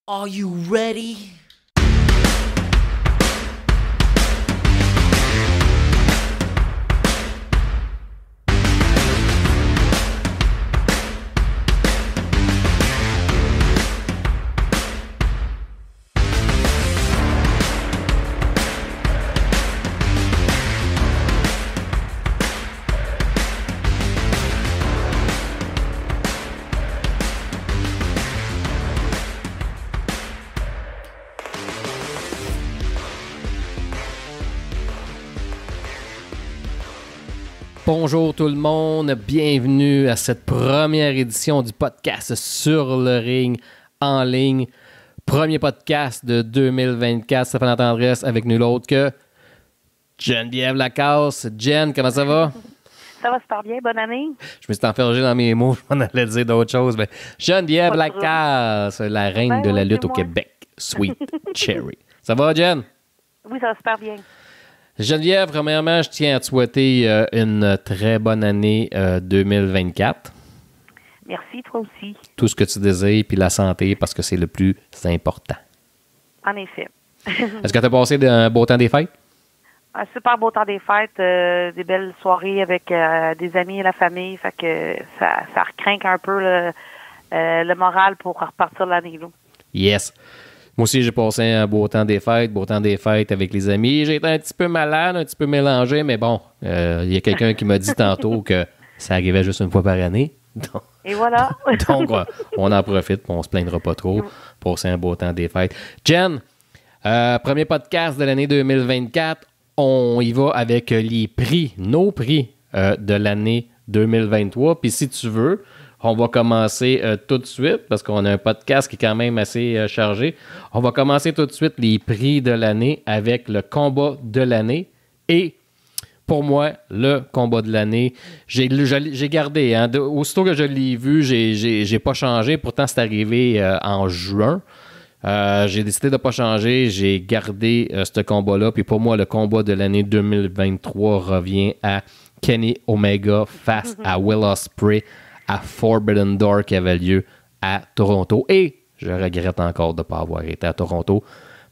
Are you ready? Bonjour tout le monde, bienvenue à cette première édition du podcast Sur le ring en ligne. Premier podcast de 2024, Stéphane Tendresse avec nul autre que Geneviève Lacasse. Jen, comment ça va? Ça va super bien, bonne année. Je me suis enfergé dans mes mots, je m'en allais dire d'autres choses. Mais Geneviève Lacasse, la reine de la lutte au Québec. Sweet Cherry. Ça va, Jen? Oui, ça va super bien. Geneviève, premièrement, je tiens à te souhaiter une très bonne année 2024. Merci, toi aussi. Tout ce que tu désires, puis la santé, parce que c'est le plus important. En effet. Est-ce que tu as passé un beau temps des fêtes? Un super beau temps des fêtes, des belles soirées avec des amis et la famille. Fait que ça recrinque un peu le moral pour repartir l'année. Là. Yes. Moi aussi, j'ai passé un beau temps des fêtes avec les amis. J'ai été un petit peu malade, un petit peu mélangé, mais bon, il y a quelqu'un qui m'a dit tantôt que ça arrivait juste une fois par année. Donc, et voilà. Donc, on en profite, on se plaindra pas trop. Passer un beau temps des fêtes. Jen, premier podcast de l'année 2024. On y va avec les prix, nos prix de l'année 2023. Puis si tu veux, on va commencer tout de suite, parce qu'on a un podcast qui est quand même assez chargé. On va commencer tout de suite les prix de l'année avec le combat de l'année. Et pour moi, le combat de l'année, j'ai gardé. Hein, aussitôt que je l'ai vu, j'ai pas changé. Pourtant, c'est arrivé en juin. J'ai décidé de ne pas changer. J'ai gardé ce combat-là. Puis pour moi, le combat de l'année 2023 revient à Kenny Omega face à Will Ospreay à Forbidden Door qui avait lieu à Toronto. Et je regrette encore de ne pas avoir été à Toronto.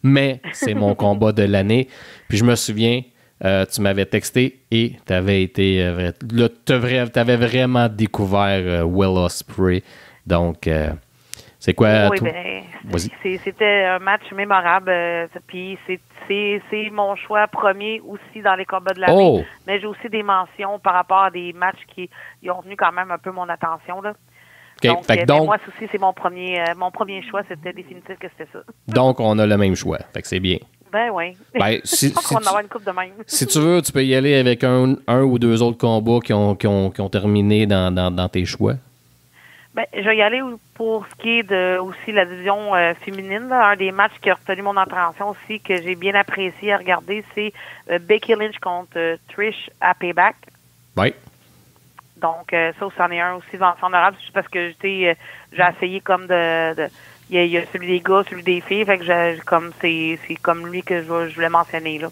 Mais c'est mon combat de l'année. Puis je me souviens, tu m'avais texté et tu avais vraiment découvert Will Ospreay. Donc, c'est quoi? Oui, c'était un match mémorable. Puis c'est mon choix premier aussi dans les combats de l'année. Oh! Mais j'ai aussi des mentions par rapport à des matchs qui ont tenu quand même un peu mon attention. Là. Okay. Donc, moi aussi, c'est mon premier choix. C'était définitif que c'était ça. Donc, on a le même choix. Fait que c'est bien. Ben oui. Ben, je pense qu'on va avoir une coupe de même. Si tu veux, tu peux y aller avec un ou deux autres combats qui ont terminé dans tes choix. Ben, je vais y aller pour ce qui est de aussi la division féminine. Là. Un des matchs qui a retenu mon attention aussi, que j'ai bien apprécié à regarder, c'est Becky Lynch contre Trish à Payback. Oui. Donc, ça, c'en est un aussi dans honorable, juste parce que j'ai essayé comme il y a celui des gars, celui des filles, fait que c'est comme lui que je voulais mentionner, là.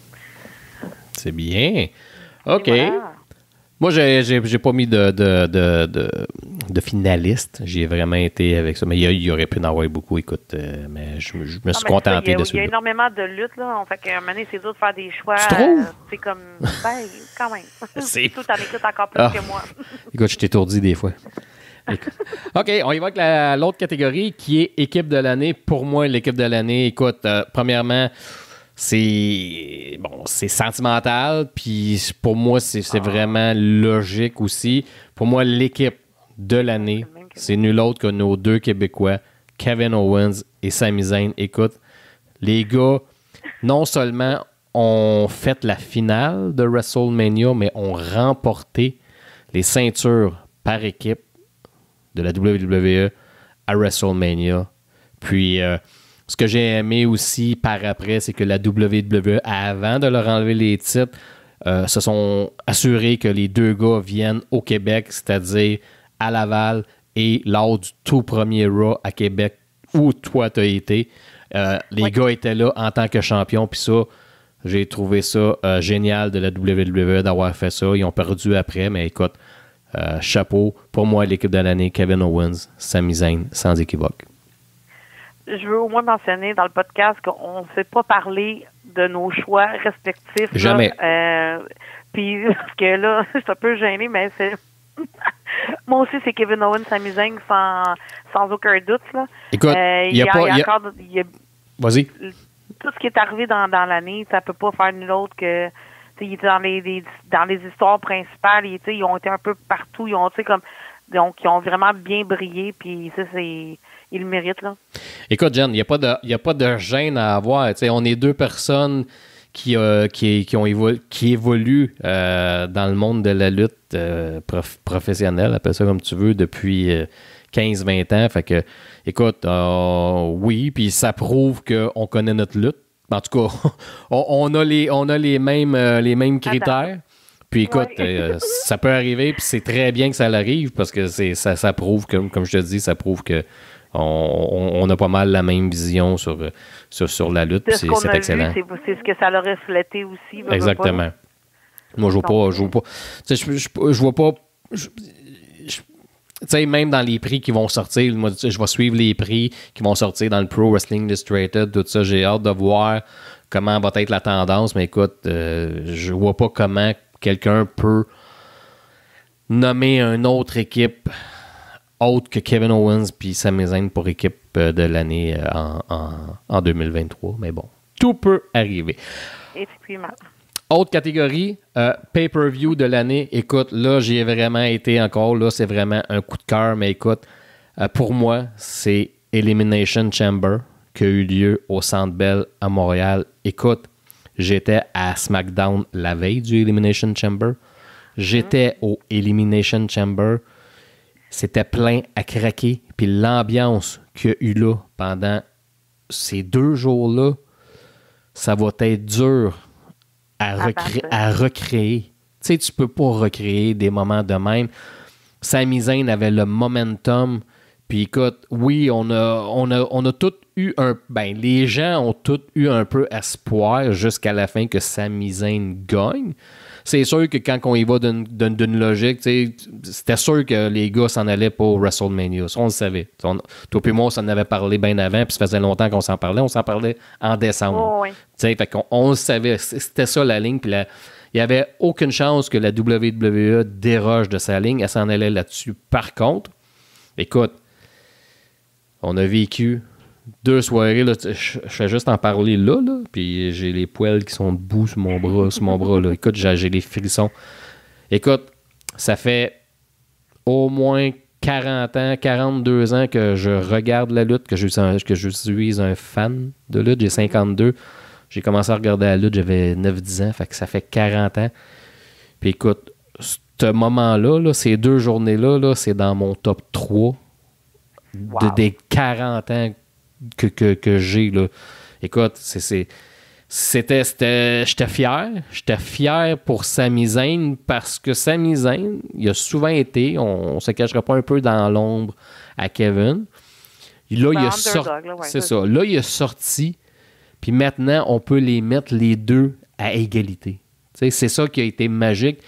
C'est bien. OK. Voilà. Moi, j'ai pas mis de finaliste. J'ai vraiment été avec ça. Mais il y aurait pu en avoir beaucoup, écoute. Mais je me suis contenté de celui-là. Il y a énormément de luttes, là. En fait qu'à un moment donné, c'est dur de faire des choix. Tu trouves? C'est comme, quand même. C'est... Tout en écoute encore plus que moi. Écoute, je t'étourdis des fois. OK, on y va avec l'autre catégorie qui est équipe de l'année. Pour moi, l'équipe de l'année, écoute, premièrement, c'est sentimental, puis pour moi, c'est vraiment logique aussi. Pour moi, l'équipe de l'année, c'est nul autre que nos deux Québécois, Kevin Owens et Sami Zayn. Écoute, les gars, non seulement ont fait la finale de WrestleMania, mais ont remporté les ceintures par équipe de la WWE à WrestleMania. Puis, ce que j'ai aimé aussi par après, c'est que la WWE, avant de leur enlever les titres, se sont assurés que les deux gars viennent au Québec, c'est-à-dire à Laval et lors du tout premier Raw à Québec où toi t'as été. Les gars étaient là en tant que champions, puis ça, j'ai trouvé ça génial de la WWE d'avoir fait ça. Ils ont perdu après, mais écoute, chapeau. Pour moi, l'équipe de l'année, Kevin Owens, Sami Zayn, sans équivoque. je veux au moins mentionner dans le podcast qu'on ne s'est pas parlé de nos choix respectifs. Jamais. Puis, parce que là, je suis un peu gênée, mais c'est... Moi aussi, c'est Kevin Owens, Sami Zayn, sans aucun doute. Là. Écoute, il y a pas... Vas-y. Tout ce qui est arrivé dans l'année, ça peut pas faire nul autre que... Il était dans les histoires principales, ils ont été un peu partout, ils ont vraiment bien brillé, puis ça, ils le méritent, là. Écoute, Jen, il n'y a pas de gêne à avoir. T'sais, on est deux personnes qui évoluent dans le monde de la lutte professionnelle, appelle ça comme tu veux, depuis 15-20 ans. Fait que, écoute, oui, puis ça prouve qu'on connaît notre lutte. En tout cas, on a les mêmes critères. Puis écoute, ça peut arriver, puis c'est très bien que ça l'arrive, parce que ça prouve, comme je te dis, ça prouve que on a pas mal la même vision sur la lutte, puis c'est excellent. C'est ce que ça l'a reflété aussi. Exactement. Moi, je vois pas. Je vois pas. Tu sais, même dans les prix qui vont sortir, moi, je vais suivre les prix qui vont sortir dans le Pro Wrestling Illustrated, tout ça. J'ai hâte de voir comment va être la tendance, mais écoute, je vois pas comment quelqu'un peut nommer une autre équipe autre que Kevin Owens puis Sami Zayn pour équipe de l'année en 2023. Mais bon, tout peut arriver. Effectivement. Autre catégorie, pay-per-view de l'année. Écoute, là, j'y ai vraiment été encore. Là, c'est vraiment un coup de cœur. Mais écoute, pour moi, c'est Elimination Chamber qui a eu lieu au Centre Bell à Montréal. Écoute, j'étais à SmackDown la veille du Elimination Chamber. J'étais au Elimination Chamber. C'était plein à craquer. Puis l'ambiance qu'il y a eu là pendant ces 2 jours-là, ça va être dur à recréer. Tu sais, tu peux pas recréer des moments de même. Sami Zayn avait le momentum. Puis écoute, oui, on a tous eu les gens ont tous eu un peu espoir jusqu'à la fin que Sami Zayn gagne. C'est sûr que quand on y va d'une logique, c'était sûr que les gars s'en allaient pour WrestleMania. Ça, on le savait. Toi et moi, on s'en avait parlé bien avant, puis ça faisait longtemps qu'on s'en parlait. On s'en parlait en décembre. Oh, oui. Fait on le savait. C'était ça la ligne. Puis il n'y avait aucune chance que la WWE déroge de sa ligne. Elle s'en allait là-dessus. Par contre, écoute, on a vécu 2 soirées, là, je fais juste en parler là, puis j'ai les poils qui sont debout sur mon bras, là. Écoute, j'ai les frissons. Écoute, ça fait au moins 40 ans, 42 ans que je regarde la lutte, que je suis un fan de lutte. J'ai 52. J'ai commencé à regarder la lutte, j'avais 9-10 ans, fait que ça fait 40 ans. Puis écoute, ce moment-là, là, ces 2 journées-là, là, c'est dans mon top 3 des 40 ans que j'ai, là. Écoute, j'étais fier. J'étais fier pour Sami Zayn parce que Sami Zayn, il a souvent été, on se cachera pas un peu dans l'ombre à Kevin. Là, il a sorti. C'est ça. Là, il a sorti. Puis maintenant, on peut les mettre les deux à égalité. T'sais, c'est ça qui a été magique.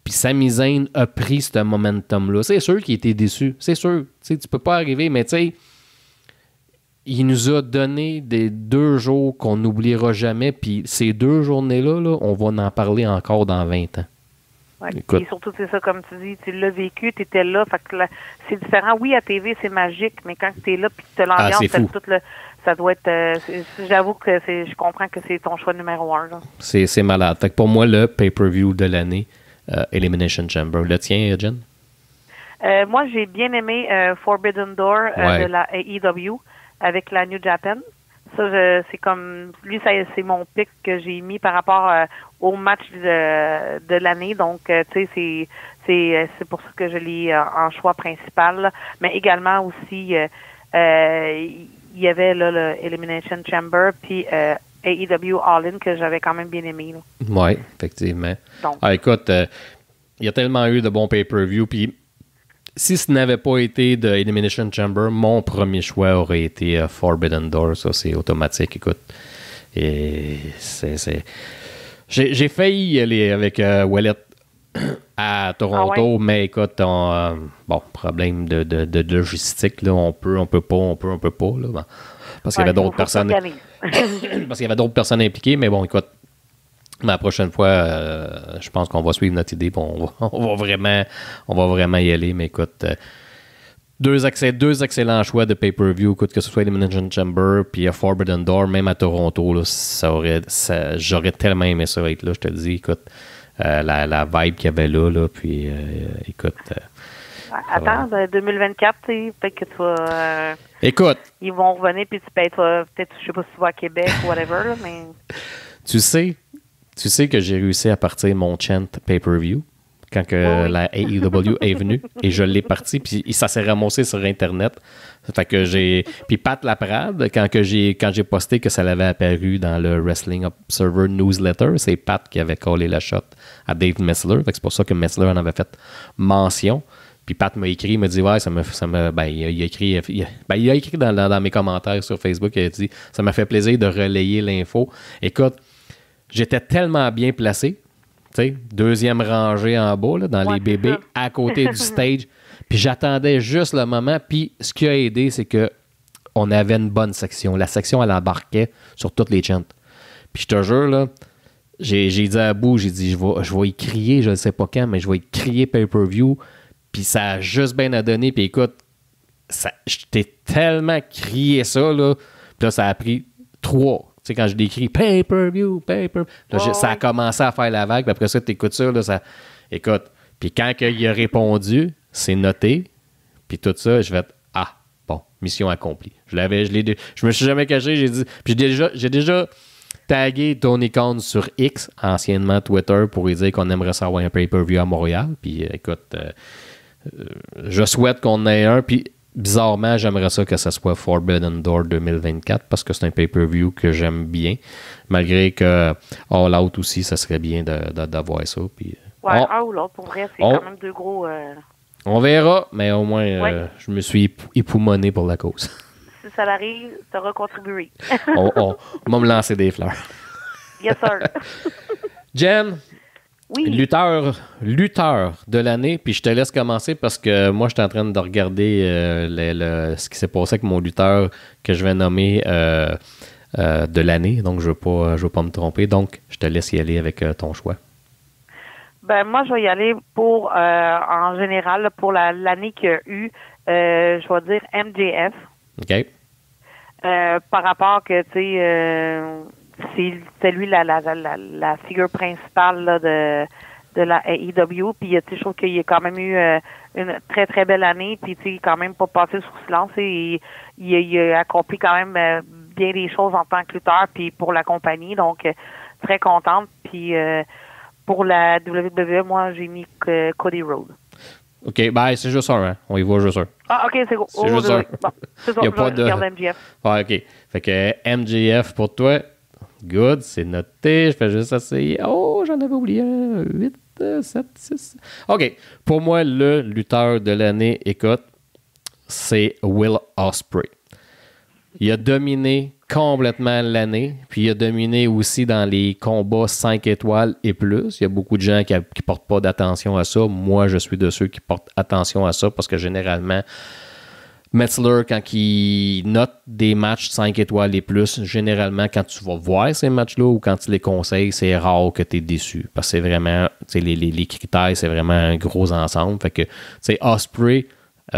Puis Sami Zayn a pris ce momentum-là. C'est sûr qu'il était déçu. C'est sûr. Tu peux pas arriver, mais tu sais, il nous a donné des 2 jours qu'on n'oubliera jamais. Puis ces 2 journées-là, là, on va en parler encore dans 20 ans. Ouais. Et surtout, c'est ça, comme tu dis, tu l'as vécu, tu étais là. Fait que là, c'est différent. Oui, à TV, c'est magique, mais quand tu es là puis tu as l'ambiance, ça doit être. J'avoue que je comprends que c'est ton choix numéro 1. Là. C'est malade. Fait que pour moi, le pay-per-view de l'année, Elimination Chamber. Le tien, Jen? Moi, j'ai bien aimé Forbidden Door de la AEW avec la New Japan. Ça, c'est comme lui, c'est mon pic que j'ai mis par rapport au match de l'année. Donc, tu sais, c'est pour ça que je l'ai en choix principal. Là. Mais également aussi, il y avait là, le Elimination Chamber puis AEW All-In que j'avais quand même bien aimé. Oui, effectivement. Donc, écoute, il y a tellement eu de bons pay-per-view. Puis, si ce n'avait pas été de Elimination Chamber, mon premier choix aurait été Forbidden Door. Ça, c'est automatique, écoute. Et J'ai failli y aller avec Wallet à Toronto, mais écoute, bon, problème de logistique, là, on peut pas, là. Bon. Parce qu'il y avait d'autres personnes. Parce qu'il y avait d'autres personnes impliquées, mais bon, écoute. Mais la prochaine fois, je pense qu'on va suivre notre idée. On va vraiment y aller. Mais écoute, deux excellents choix de pay-per-view. Écoute, que ce soit Elimination Chamber puis Forbidden Door, même à Toronto, là, j'aurais tellement aimé ça être là. Je te dis, écoute, la vibe qu'il y avait là puis écoute. Attends, 2024, peut-être que tu vas. Écoute. Ils vont revenir puis tu peux être, peut-être, je sais pas si tu vas à Québec ou whatever, là, mais. Tu sais que j'ai réussi à partir mon chant pay-per-view quand que la AEW est venue et je l'ai parti puis ça s'est ramassé sur Internet. Fait que puis Pat Laprade, quand j'ai posté que ça l'avait apparu dans le Wrestling Observer Newsletter, c'est Pat qui avait collé la shot à Dave Messler. Fait que c'est pour ça que Messler en avait fait mention. Puis Pat m'a écrit, il m'a dit, ouais, il a écrit dans mes commentaires sur Facebook, il a dit, ça m'a fait plaisir de relayer l'info. Écoute, j'étais tellement bien placé, tu sais, deuxième rangée en bas, là, dans les bébés, à côté du stage. Puis j'attendais juste le moment. Puis ce qui a aidé, c'est que on avait une bonne section. La section, elle embarquait sur toutes les chants. Puis je te jure, là, j'ai dit à bout, j'ai dit, je vais y crier, je ne sais pas quand, mais je vais y crier pay-per-view. Puis ça a juste bien à donner. Puis écoute, je t'ai tellement crié ça, là. Puis là, ça a pris 3. Tu sais, quand je l'écris pay-per-view, là, ça a commencé à faire la vague. Puis après ça, tu écoutes ça, là, écoute. Puis quand il a répondu, c'est noté. Puis tout ça, je vais être bon, mission accomplie. Je me suis jamais caché, j'ai dit. Puis j'ai déjà tagué Tony Khan sur X, anciennement Twitter, pour lui dire qu'on aimerait savoir un pay-per-view à Montréal. Puis écoute, je souhaite qu'on ait un. Puis bizarrement, j'aimerais ça que ce soit Forbidden Door 2024 parce que c'est un pay-per-view que j'aime bien. Malgré que All Out aussi, ça serait bien d'avoir ça. Puis, un ou l'autre, pour vrai, c'est quand même deux gros. On verra, mais au moins, je me suis époumoné pour la cause. Si ça arrive, tu auras contribué. on va me lancer des fleurs. Yes, sir. Jen, oui. lutteur de l'année, puis je te laisse commencer parce que moi, je suis en train de regarder ce qui s'est passé avec mon lutteur que je vais nommer de l'année, donc je ne veux pas me tromper. Donc, je te laisse y aller avec ton choix. Ben moi, je vais y aller pour, en général, pour l'année qu'il y a eu, je vais dire MJF. OK. Par rapport que, tu sais, c'est lui la figure principale là, de la AEW. Puis, tu sais, je trouve qu'il a quand même eu une très, très belle année. Puis, tu sais, quand même pas passé sous silence. Et il a accompli quand même bien des choses en tant que lutteur puis pour la compagnie. Donc, très contente. Puis, pour la WWE, moi, j'ai mis Cody Rhodes. OK, ben c'est juste ça, hein? On y va juste ça. Ah, OK, c'est gros. C'est juste ça. Bon, c'est ça, il y a pas de... MJF. Ouais, OK. Fait que MJF pour toi, good, c'est noté. Je fais juste essayer. Oh, j'en avais oublié un. 8, 7, 6. OK. Pour moi, le lutteur de l'année, écoute, c'est Will Ospreay. Il a dominé complètement l'année, puis il a dominé aussi dans les combats 5 étoiles et plus. Il y a beaucoup de gens qui ne portent pas d'attention à ça. Moi, je suis de ceux qui portent attention à ça parce que généralement, Metzler, quand il note des matchs 5 étoiles et plus, généralement, quand tu vas voir ces matchs-là ou quand tu les conseilles, c'est rare que tu es déçu. Parce que c'est vraiment, les critères, c'est vraiment un gros ensemble. Fait que, Ospreay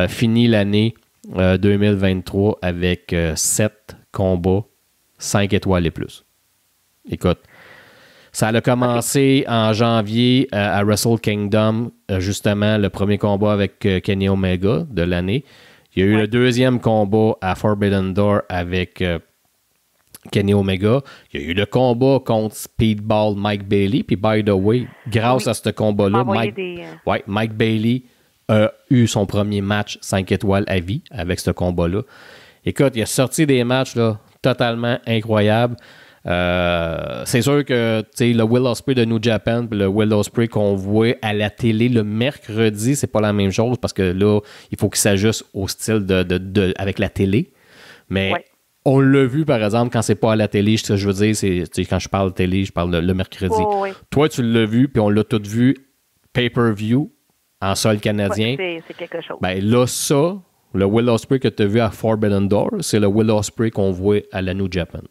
finit l'année 2023 avec 7 combats 5 étoiles et plus. Écoute, ça a commencé en janvier à Wrestle Kingdom, justement, le premier combat avec Kenny Omega de l'année. Il y a eu le deuxième combat à Forbidden Door avec Kenny Omega. Il y a eu le combat contre Speedball Mike Bailey. Puis, by the way, grâce à ce combat-là, Mike Bailey a eu son premier match 5 étoiles à vie avec ce combat-là. Écoute, il a sorti des matchs là, totalement incroyables. C'est sûr que le Will Ospreay de New Japan et le Will Ospreay qu'on voit à la télé le mercredi, c'est pas la même chose parce que là, il faut qu'il s'ajuste au style avec la télé. Mais on l'a vu, par exemple, quand c'est pas à la télé, je veux dire, quand je parle télé, je parle le mercredi. Toi, tu l'as vu, puis on l'a tout vu pay-per-view en sol canadien. C'est quelque chose. Ben là, ça, Le Will Ospreay que tu as vu à Forbidden Door, c'est le Will Ospreay qu'on voit à la New Japan.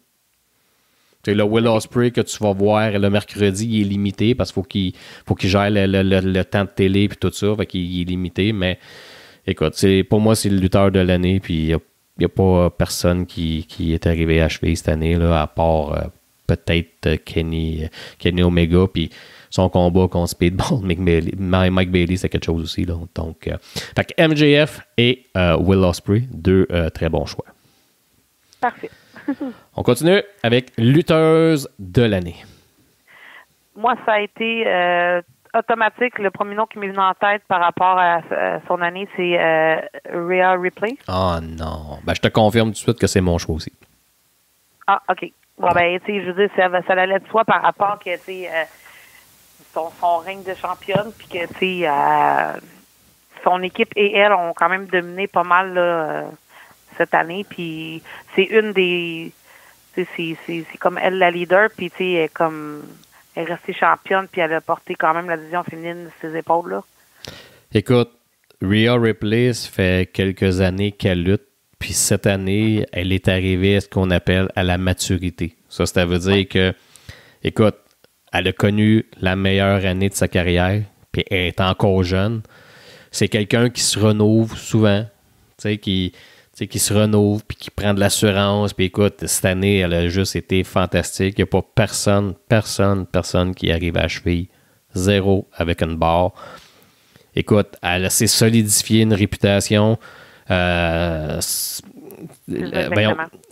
C'est le Will Ospreay que tu vas voir le mercredi, il est limité parce qu'il faut qu'il gère le temps de télé et tout ça, fait qu'il est limité, mais écoute, pour moi, c'est le lutteur de l'année, puis il n'y a pas personne qui est arrivé à cheville cette année, là, à part peut-être Kenny Omega, puis son combat contre Speedball, Mike Bailey, c'est quelque chose aussi. Là. Donc, fait que MJF et Will Ospreay, deux très bons choix. Parfait. On continue avec lutteuse de l'année. Moi, ça a été automatique. Le premier nom qui m'est venu en tête par rapport à son année, c'est Rhea Ripley. Ah non. Ben, je te confirme tout de suite que c'est mon choix aussi. Ah, OK. Bon, ben, tu sais, je veux dire, ça allait de soi par rapport que, tu sais, son règne de championne, puis que, tu sais, son équipe et elle ont quand même dominé pas mal, là, cette année, puis c'est une des... Tu sais, c'est comme elle la leader, puis, tu sais, elle est restée championne, puis elle a porté quand même la division féminine sur ses épaules, là. Écoute, Rhea Ripley, ça fait quelques années qu'elle lutte, puis cette année, elle est arrivée à ce qu'on appelle à la maturité. Ça veut dire que, écoute, elle a connu la meilleure année de sa carrière, puis elle est encore jeune. C'est quelqu'un qui se renouve souvent, qui se renouve, puis qui prend de l'assurance. Puis écoute, cette année, elle a juste été fantastique. Il n'y a pas personne qui arrive à la cheville. Zéro avec une barre. Écoute, elle s'est solidifiée une réputation.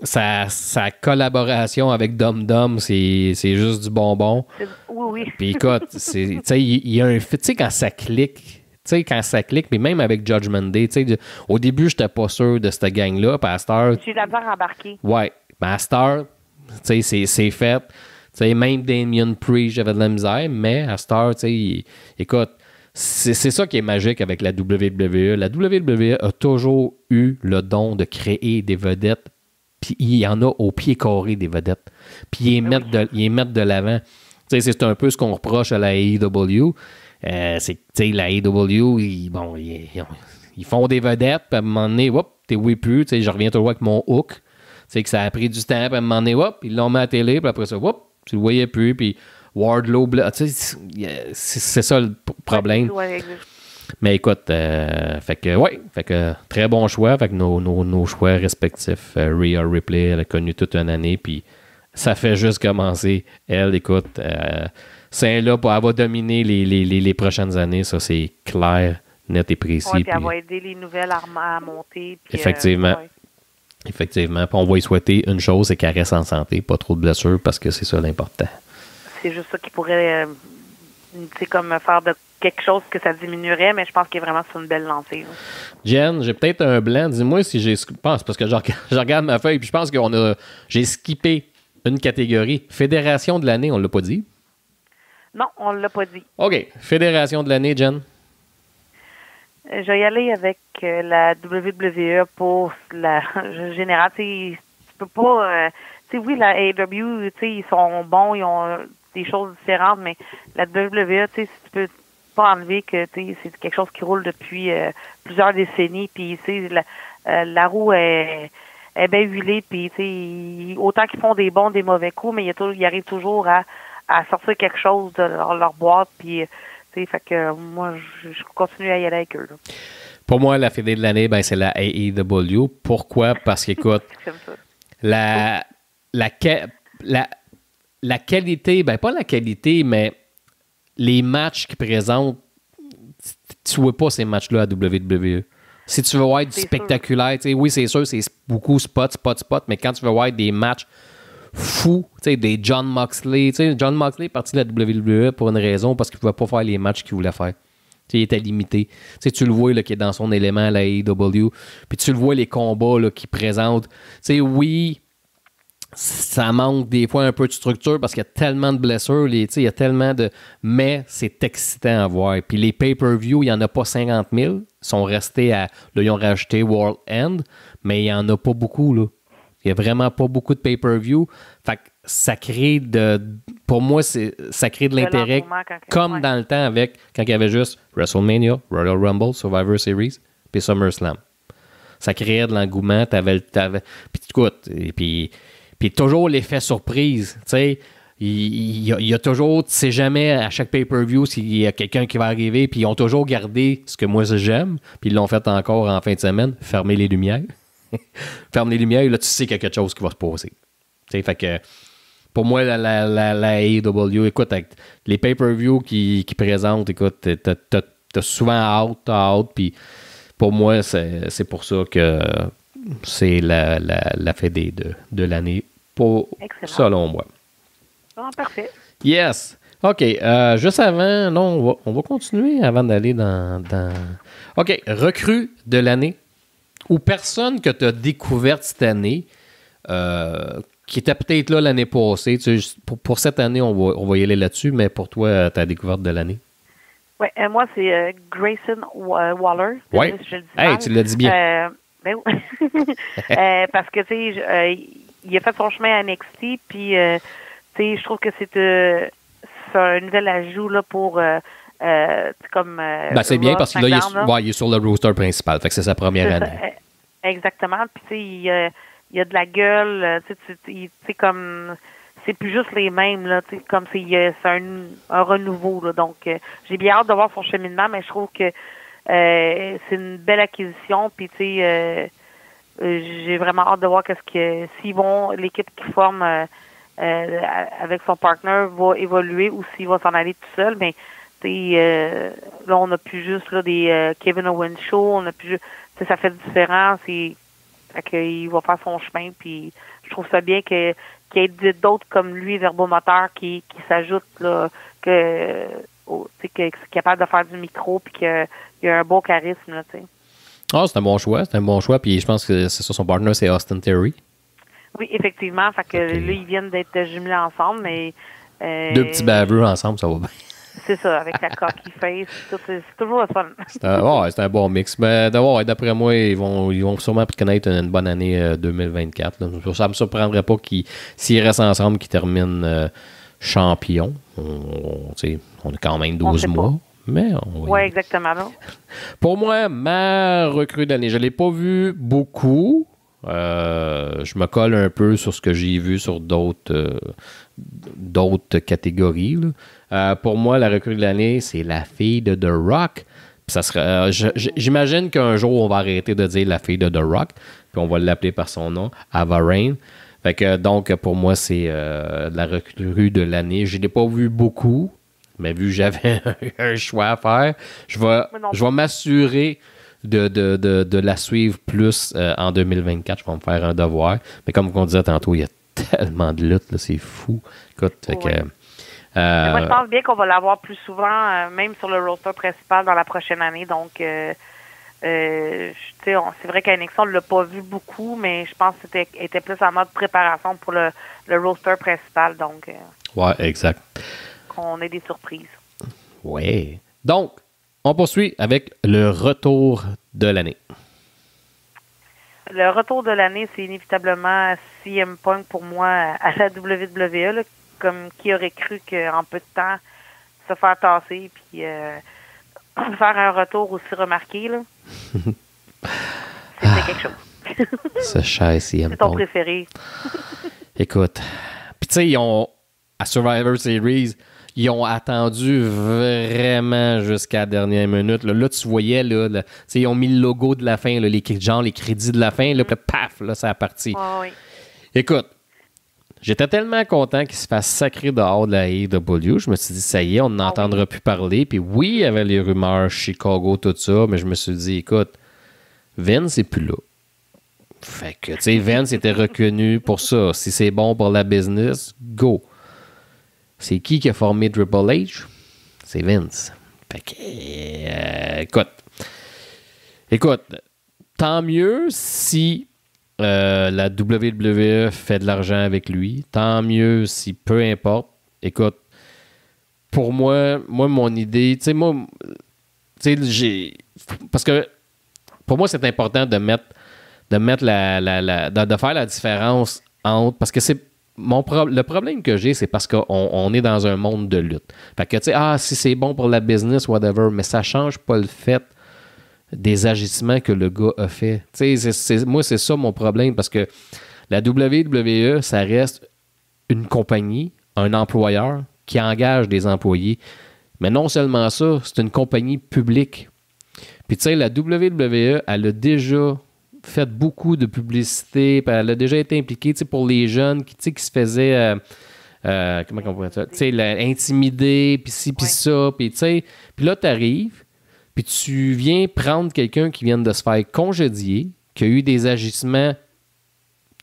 Sa collaboration avec Dom Dom, c'est juste du bonbon. Oui. Puis écoute, il y a un fit, tu sais, quand ça clique, mais même avec Judgment Day, au début, j'étais pas sûr de cette gang-là, puis à cette heure... J'ai d'abord embarqué. Ouais, mais à cette heure, c'est fait. Même Damien Priest, j'avais de la misère, mais à cette heure, écoute, c'est ça qui est magique avec la WWE. La WWE a toujours eu le don de créer des vedettes, puis il y en a au pied carré des vedettes, puis ils les mettent de l'avant. C'est un peu ce qu'on reproche à la AEW. C'est que la AEW, ils font des vedettes, puis à un moment donné, t'es plus. Je reviens toujours avec mon hook. Que ça a pris du temps, puis à un moment donné, ils l'ont mis à la télé, puis après ça, tu le voyais plus, puis Wardlow, c'est ça le problème. Mais écoute, fait que très bon choix avec nos choix respectifs. Rhea Ripley, elle a connu toute une année, puis ça fait juste commencer. Elle, écoute, c'est là pour elle va dominer les prochaines années, ça c'est clair, net et précis. Oui, puis elle va aider les nouvelles à monter. Puis, effectivement. Effectivement. Puis on va y souhaiter une chose, c'est qu'elle reste en santé, pas trop de blessures, parce que c'est ça l'important. C'est juste ça qui pourrait comme faire de quelque chose que ça diminuerait, mais je pense qu'il est vraiment sur une belle lancée. Là. Jen, j'ai peut-être un blanc. Dis-moi si j'ai... parce que je regarde ma feuille, puis je pense j'ai skippé une catégorie. Fédération de l'année, on l'a pas dit? Non, on l'a pas dit. OK. Fédération de l'année, Jen? Je vais y aller avec la WWE pour la générale. Tu peux pas... oui, la AEW, ils sont bons, ils ont des choses différentes, mais la WWE, tu peux pas enlever que c'est quelque chose qui roule depuis plusieurs décennies, puis la roue est bien huilée, puis autant qu'ils font des bons, des mauvais coups, mais ils arrivent toujours à sortir quelque chose de leur boîte, puis fait que moi, je continue à y aller avec eux. Là. Pour moi, la fédé de l'année, c'est la AEW. Pourquoi? Parce qu'écoute, la qualité, pas la qualité, mais les matchs qu'ils présentent, tu ne vois pas ces matchs-là à WWE. Si tu veux voir du spectaculaire, oui, c'est sûr, c'est beaucoup spot, mais quand tu veux voir des matchs fous, des John Moxley, John Moxley est parti de la WWE pour une raison, parce qu'il ne pouvait pas faire les matchs qu'il voulait faire. Il était limité. Tu le vois là, qui est dans son élément à la AEW, puis tu le vois les combats là, qu'il présente. Oui, ça manque des fois un peu de structure parce qu'il y a tellement de blessures, il y a tellement de... Mais c'est excitant à voir. Puis les pay-per-view, il n'y en a pas 50 000. Ils sont restés à... Là, ils ont rajouté World End, mais il n'y en a pas beaucoup, là. Il n'y a vraiment pas beaucoup de pay-per-view. Fait que ça crée de... Pour moi, ça crée de l'intérêt comme dans le temps avec... Quand il y avait juste WrestleMania, Royal Rumble, Survivor Series, puis SummerSlam. ça créait de l'engouement. Puis écoute, puis toujours l'effet surprise, tu sais. Il y a toujours, tu sais jamais à chaque pay-per-view s'il y a quelqu'un qui va arriver, puis ils ont toujours gardé ce que moi j'aime, puis ils l'ont fait encore en fin de semaine, fermer les lumières. Ferme les lumières, là tu sais qu'il y a quelque chose qui va se passer. Tu sais, fait que pour moi, la AEW, écoute, avec les pay-per-view qui présentent, écoute, t'as souvent out, puis pour moi, c'est pour ça que c'est la fête de l'année, selon moi. Ah, parfait. Yes. OK. Juste avant, non, on va continuer avant d'aller dans... OK. Recrue de l'année ou personne que tu as découverte cette année qui était peut-être là l'année passée. Tu sais, pour cette année, on va y aller là-dessus, mais pour toi, ta découverte de l'année? Oui, moi, c'est Grayson Waller. Oui. Hey, tu l'as dit bien. Ben oui. Parce que, tu sais, il a fait son chemin à NXT, puis... tu sais, je trouve que c'est un nouvel ajout là, pour comme. Ben, c'est bien parce qu'il est sur le roster principal. Fait que c'est sa première année. Exactement. Puis, tu sais, il y a de la gueule. Tu sais, comme. C'est plus juste les mêmes, là. Tu sais, comme c'est un renouveau, là. Donc, j'ai bien hâte de voir son cheminement, mais je trouve que c'est une belle acquisition. Puis, tu sais, j'ai vraiment hâte de voir s'ils vont, l'équipe qui forme. Avec son partner va évoluer ou s'il va s'en aller tout seul, mais là on n'a plus juste là des Kevin Owens show, on a plus ça fait différent, fait qu'il va faire son chemin, puis je trouve ça bien qu'il y ait d'autres comme lui, verbomoteur, qui s'ajoutent là, qui est capable de faire du micro, puis qu'il y a un beau charisme là, tu sais. Ah, c'est un bon choix, puis je pense que c'est ça, son partner, c'est Austin Theory. Oui, effectivement. Fait que là, ils viennent d'être jumelés ensemble, mais... deux petits baveux ensemble, ça va bien. C'est ça, avec la coquille face, c'est toujours le fun. C'est un bon mix. Mais d'après moi, ils vont sûrement connaître une bonne année 2024. Là. Ça ne me surprendrait pas s'ils restent ensemble, qu'ils terminent champions. On a quand même 12 mois. Oui, exactement. Pour moi, ma recrue d'année, je ne l'ai pas vu beaucoup. Je me colle un peu sur ce que j'ai vu sur d'autres catégories. Pour moi, la recrue de l'année, c'est la fille de The Rock. Puis ça sera, j'imagine qu'un jour, on va arrêter de dire la fille de The Rock, puis on va l'appeler par son nom, Ava Raine. Fait que, donc, pour moi, c'est la recrue de l'année. Je ne l'ai pas vu beaucoup, mais vu que j'avais un choix à faire, je vais m'assurer de la suivre plus en 2024. Je vais me faire un devoir. Mais comme on disait tantôt, il y a tellement de luttes, là, c'est fou. Écoute, moi, je pense bien qu'on va l'avoir plus souvent, même sur le roster principal dans la prochaine année. Donc, c'est vrai qu'à NXT, on ne l'a pas vu beaucoup, mais je pense que c'était plus en mode préparation pour le roster principal. Donc, ouais, exact. Qu'on ait des surprises. Ouais. Donc, on poursuit avec le retour de l'année. Le retour de l'année, c'est inévitablement CM Punk pour moi à la WWE, là, comme qui aurait cru qu'en peu de temps, se faire tasser puis faire un retour aussi remarqué, là. C'était quelque chose. Ce cher CM Punk. C'est ton préféré. Écoute, puis tu sais, ils ont, à Survivor Series, ils ont attendu vraiment jusqu'à la dernière minute. Là, tu voyais, là, ils ont mis le logo de la fin, là, les crédits de la fin, là, puis paf, là, ça a parti. Oh, oui. Écoute, j'étais tellement content qu'il se fasse sacrer dehors de la AEW. Je me suis dit, ça y est, on n'entendra plus parler. Puis oui, il y avait les rumeurs Chicago, tout ça, mais je me suis dit, écoute, Vince n'est plus là. Fait que, tu sais, Vince était reconnu pour ça. Si c'est bon pour la business, go. C'est qui a formé Triple H? C'est Vince. Fait que, écoute, tant mieux si la WWE fait de l'argent avec lui. Tant mieux si, peu importe. Écoute, pour moi mon idée, parce que pour moi, c'est important de faire la différence entre, parce que c'est le problème que j'ai, c'est parce qu'on est dans un monde de lutte. Fait que, si c'est bon pour la business, whatever, mais ça change pas le fait des agissements que le gars a fait. Tu sais, moi, c'est ça mon problème, parce que la WWE, ça reste une compagnie, un employeur qui engage des employés. Mais non seulement ça, c'est une compagnie publique. Puis tu sais, la WWE, elle a déjà fait beaucoup de publicité, puis elle a déjà été impliquée, tu sais, pour les jeunes qui se faisaient, comment on pourrait dire, tu sais, intimider, puis ci, puis ça, puis tu sais, puis là, tu arrives, puis tu viens prendre quelqu'un qui vient de se faire congédier, qui a eu des agissements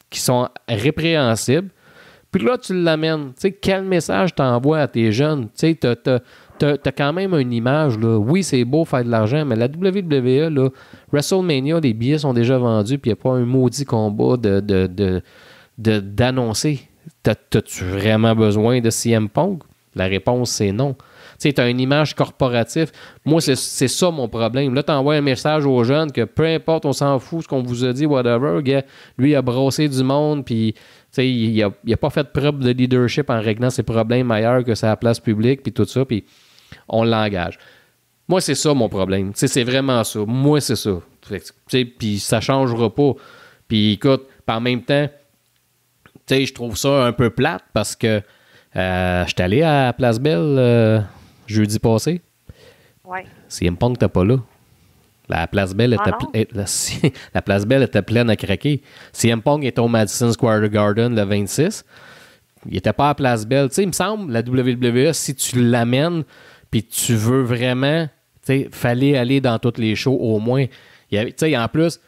qui sont répréhensibles, puis là, tu l'amènes. Tu sais, quel message t'envoies à tes jeunes? Tu sais, t'as quand même une image, là. Oui, c'est beau faire de l'argent, mais la WWE, là, WrestleMania, les billets sont déjà vendus, puis il n'y a pas un maudit combat d'annoncer. T'as-tu vraiment besoin de CM Punk? La réponse, c'est non. Tu sais, t'as une image corporative. Moi, c'est ça mon problème. Là, t'envoies un message aux jeunes que peu importe, on s'en fout ce qu'on vous a dit, whatever. Gars, lui, il a brossé du monde, puis il a pas fait preuve de leadership en réglant ses problèmes ailleurs que sa place publique, puis tout ça, puis on l'engage. Moi, c'est ça mon problème. C'est vraiment ça. Moi, c'est ça. Puis ça changera pas. Puis écoute, en même temps, je trouve ça un peu plate parce que j'étais allé à Place Belle jeudi passé. Oui. CM Punk n'était pas là. La Place Belle la Place Belle était pleine à craquer. CM Punk était au Madison Square Garden le 26. Il n'était pas à Place Belle. Il me semble, la WWE, si tu l'amènes puis tu veux vraiment, fallait aller dans toutes les shows au moins. En plus,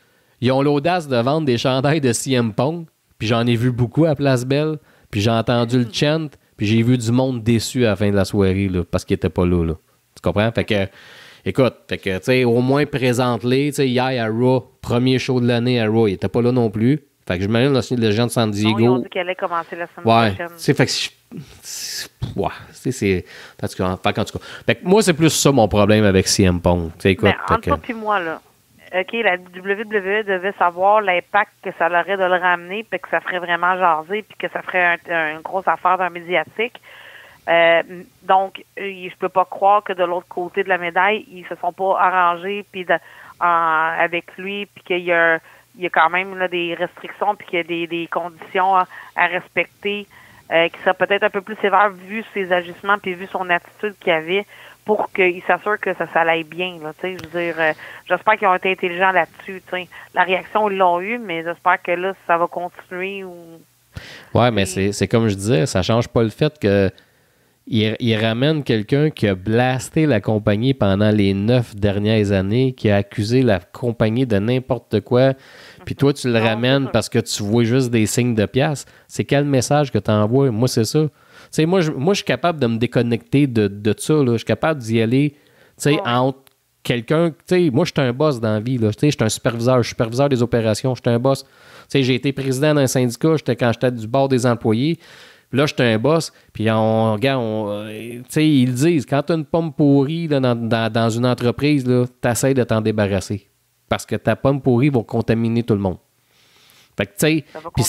ils ont l'audace de vendre des chandails de CM Punk, puis j'en ai vu beaucoup à Place Belle, puis j'ai entendu le chant, puis j'ai vu du monde déçu à la fin de la soirée là, parce qu'il n'était pas là, là. Tu comprends? Fait que, écoute, au moins présente-les. Hier à Raw, premier show de l'année à Raw, il n'était pas là non plus. Fait que je m'imagine les gens de San Diego. Non, ils ont dit qu'elle allait commencer la semaine prochaine. Fait que en tout cas. Fait que moi, c'est plus ça mon problème avec CM Punk. Écoute, mais entre toi puis moi, là, OK, la WWE devait savoir l'impact que ça aurait de le ramener, puis que ça ferait vraiment jaser, puis que ça ferait une grosse affaire dans le médiatique. Donc, je peux pas croire que de l'autre côté de la médaille, ils se sont pas arrangés puis avec lui, puis qu'il y a quand même là, des restrictions, puis qu'il y a des conditions à respecter qui seraient peut-être un peu plus sévères vu ses agissements puis vu son attitude qu'il avait pour qu'il s'assure que ça aille bien. Là, je veux dire, j'espère qu'ils ont été intelligents là-dessus. La réaction, ils l'ont eu, mais j'espère que là, ça va continuer. Ouais, mais c'est comme je disais, ça change pas le fait que il ramène quelqu'un qui a blasté la compagnie pendant les 9 dernières années, qui a accusé la compagnie de n'importe quoi, puis toi, tu le ramènes parce que tu vois juste des signes de pièces. C'est quel message que tu envoies? Moi, c'est ça. Moi, je suis capable de me déconnecter de ça. Là. Je suis capable d'y aller entre quelqu'un... Moi, je suis un boss dans la vie. Je suis un superviseur. Je suis superviseur des opérations. Je suis un boss. J'ai été président d'un syndicat quand j'étais du bord des employés. Là, j'étais un boss, puis ils disent, quand tu as une pomme pourrie là, dans une entreprise, tu essaies de t'en débarrasser. Parce que ta pomme pourrie va contaminer tout le monde. Fait que, puis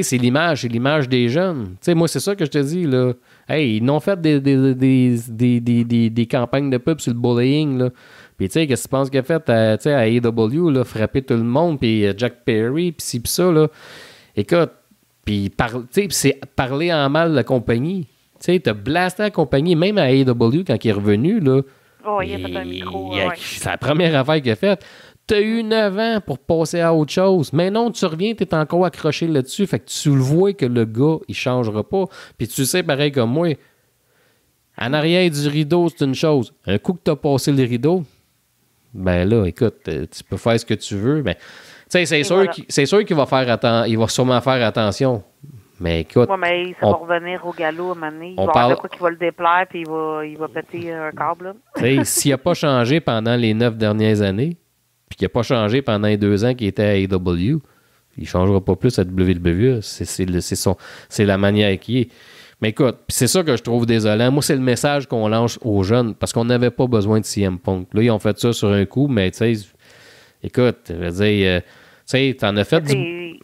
c'est l'image des jeunes. Moi, c'est ça que je te dis, là. Hey, ils n'ont fait des campagnes de pub sur le bullying, là. Puis, qu'est-ce que tu penses qu'il a fait à AEW, là, frapper tout le monde, puis Jack Perry, puis ci, puis ça, là. Écoute, puis c'est parler en mal de la compagnie. Tu as blasté la compagnie, même à AEW, quand il est revenu, là. Oh, il a fait un micro. C'est la première affaire qu'il a faite. Tu as eu 9 ans pour passer à autre chose. Mais non, tu reviens, tu es encore accroché là-dessus. Fait que tu le vois que le gars, il changera pas. Puis tu sais, pareil comme moi, en arrière du rideau, c'est une chose. Un coup que tu as passé le rideau, ben là, écoute, tu peux faire ce que tu veux. Ben, c'est sûr qu'il va il va sûrement faire attention. Mais écoute. Oui, mais ça va revenir au galop à un moment donné. Il va avoir de quoi qui va le déplaire, puis il va péter un câble. S'il n'a pas changé pendant les 9 dernières années, puis qu'il n'a pas changé pendant les 2 ans qu'il était à AEW, il ne changera pas plus à WWE. C'est la manière qu'il est. Mais écoute, c'est ça que je trouve désolant. Moi, c'est le message qu'on lance aux jeunes, parce qu'on n'avait pas besoin de CM Punk. Là, ils ont fait ça sur un coup, mais tu sais, écoute, je veux dire, tu sais, t'en as fait Les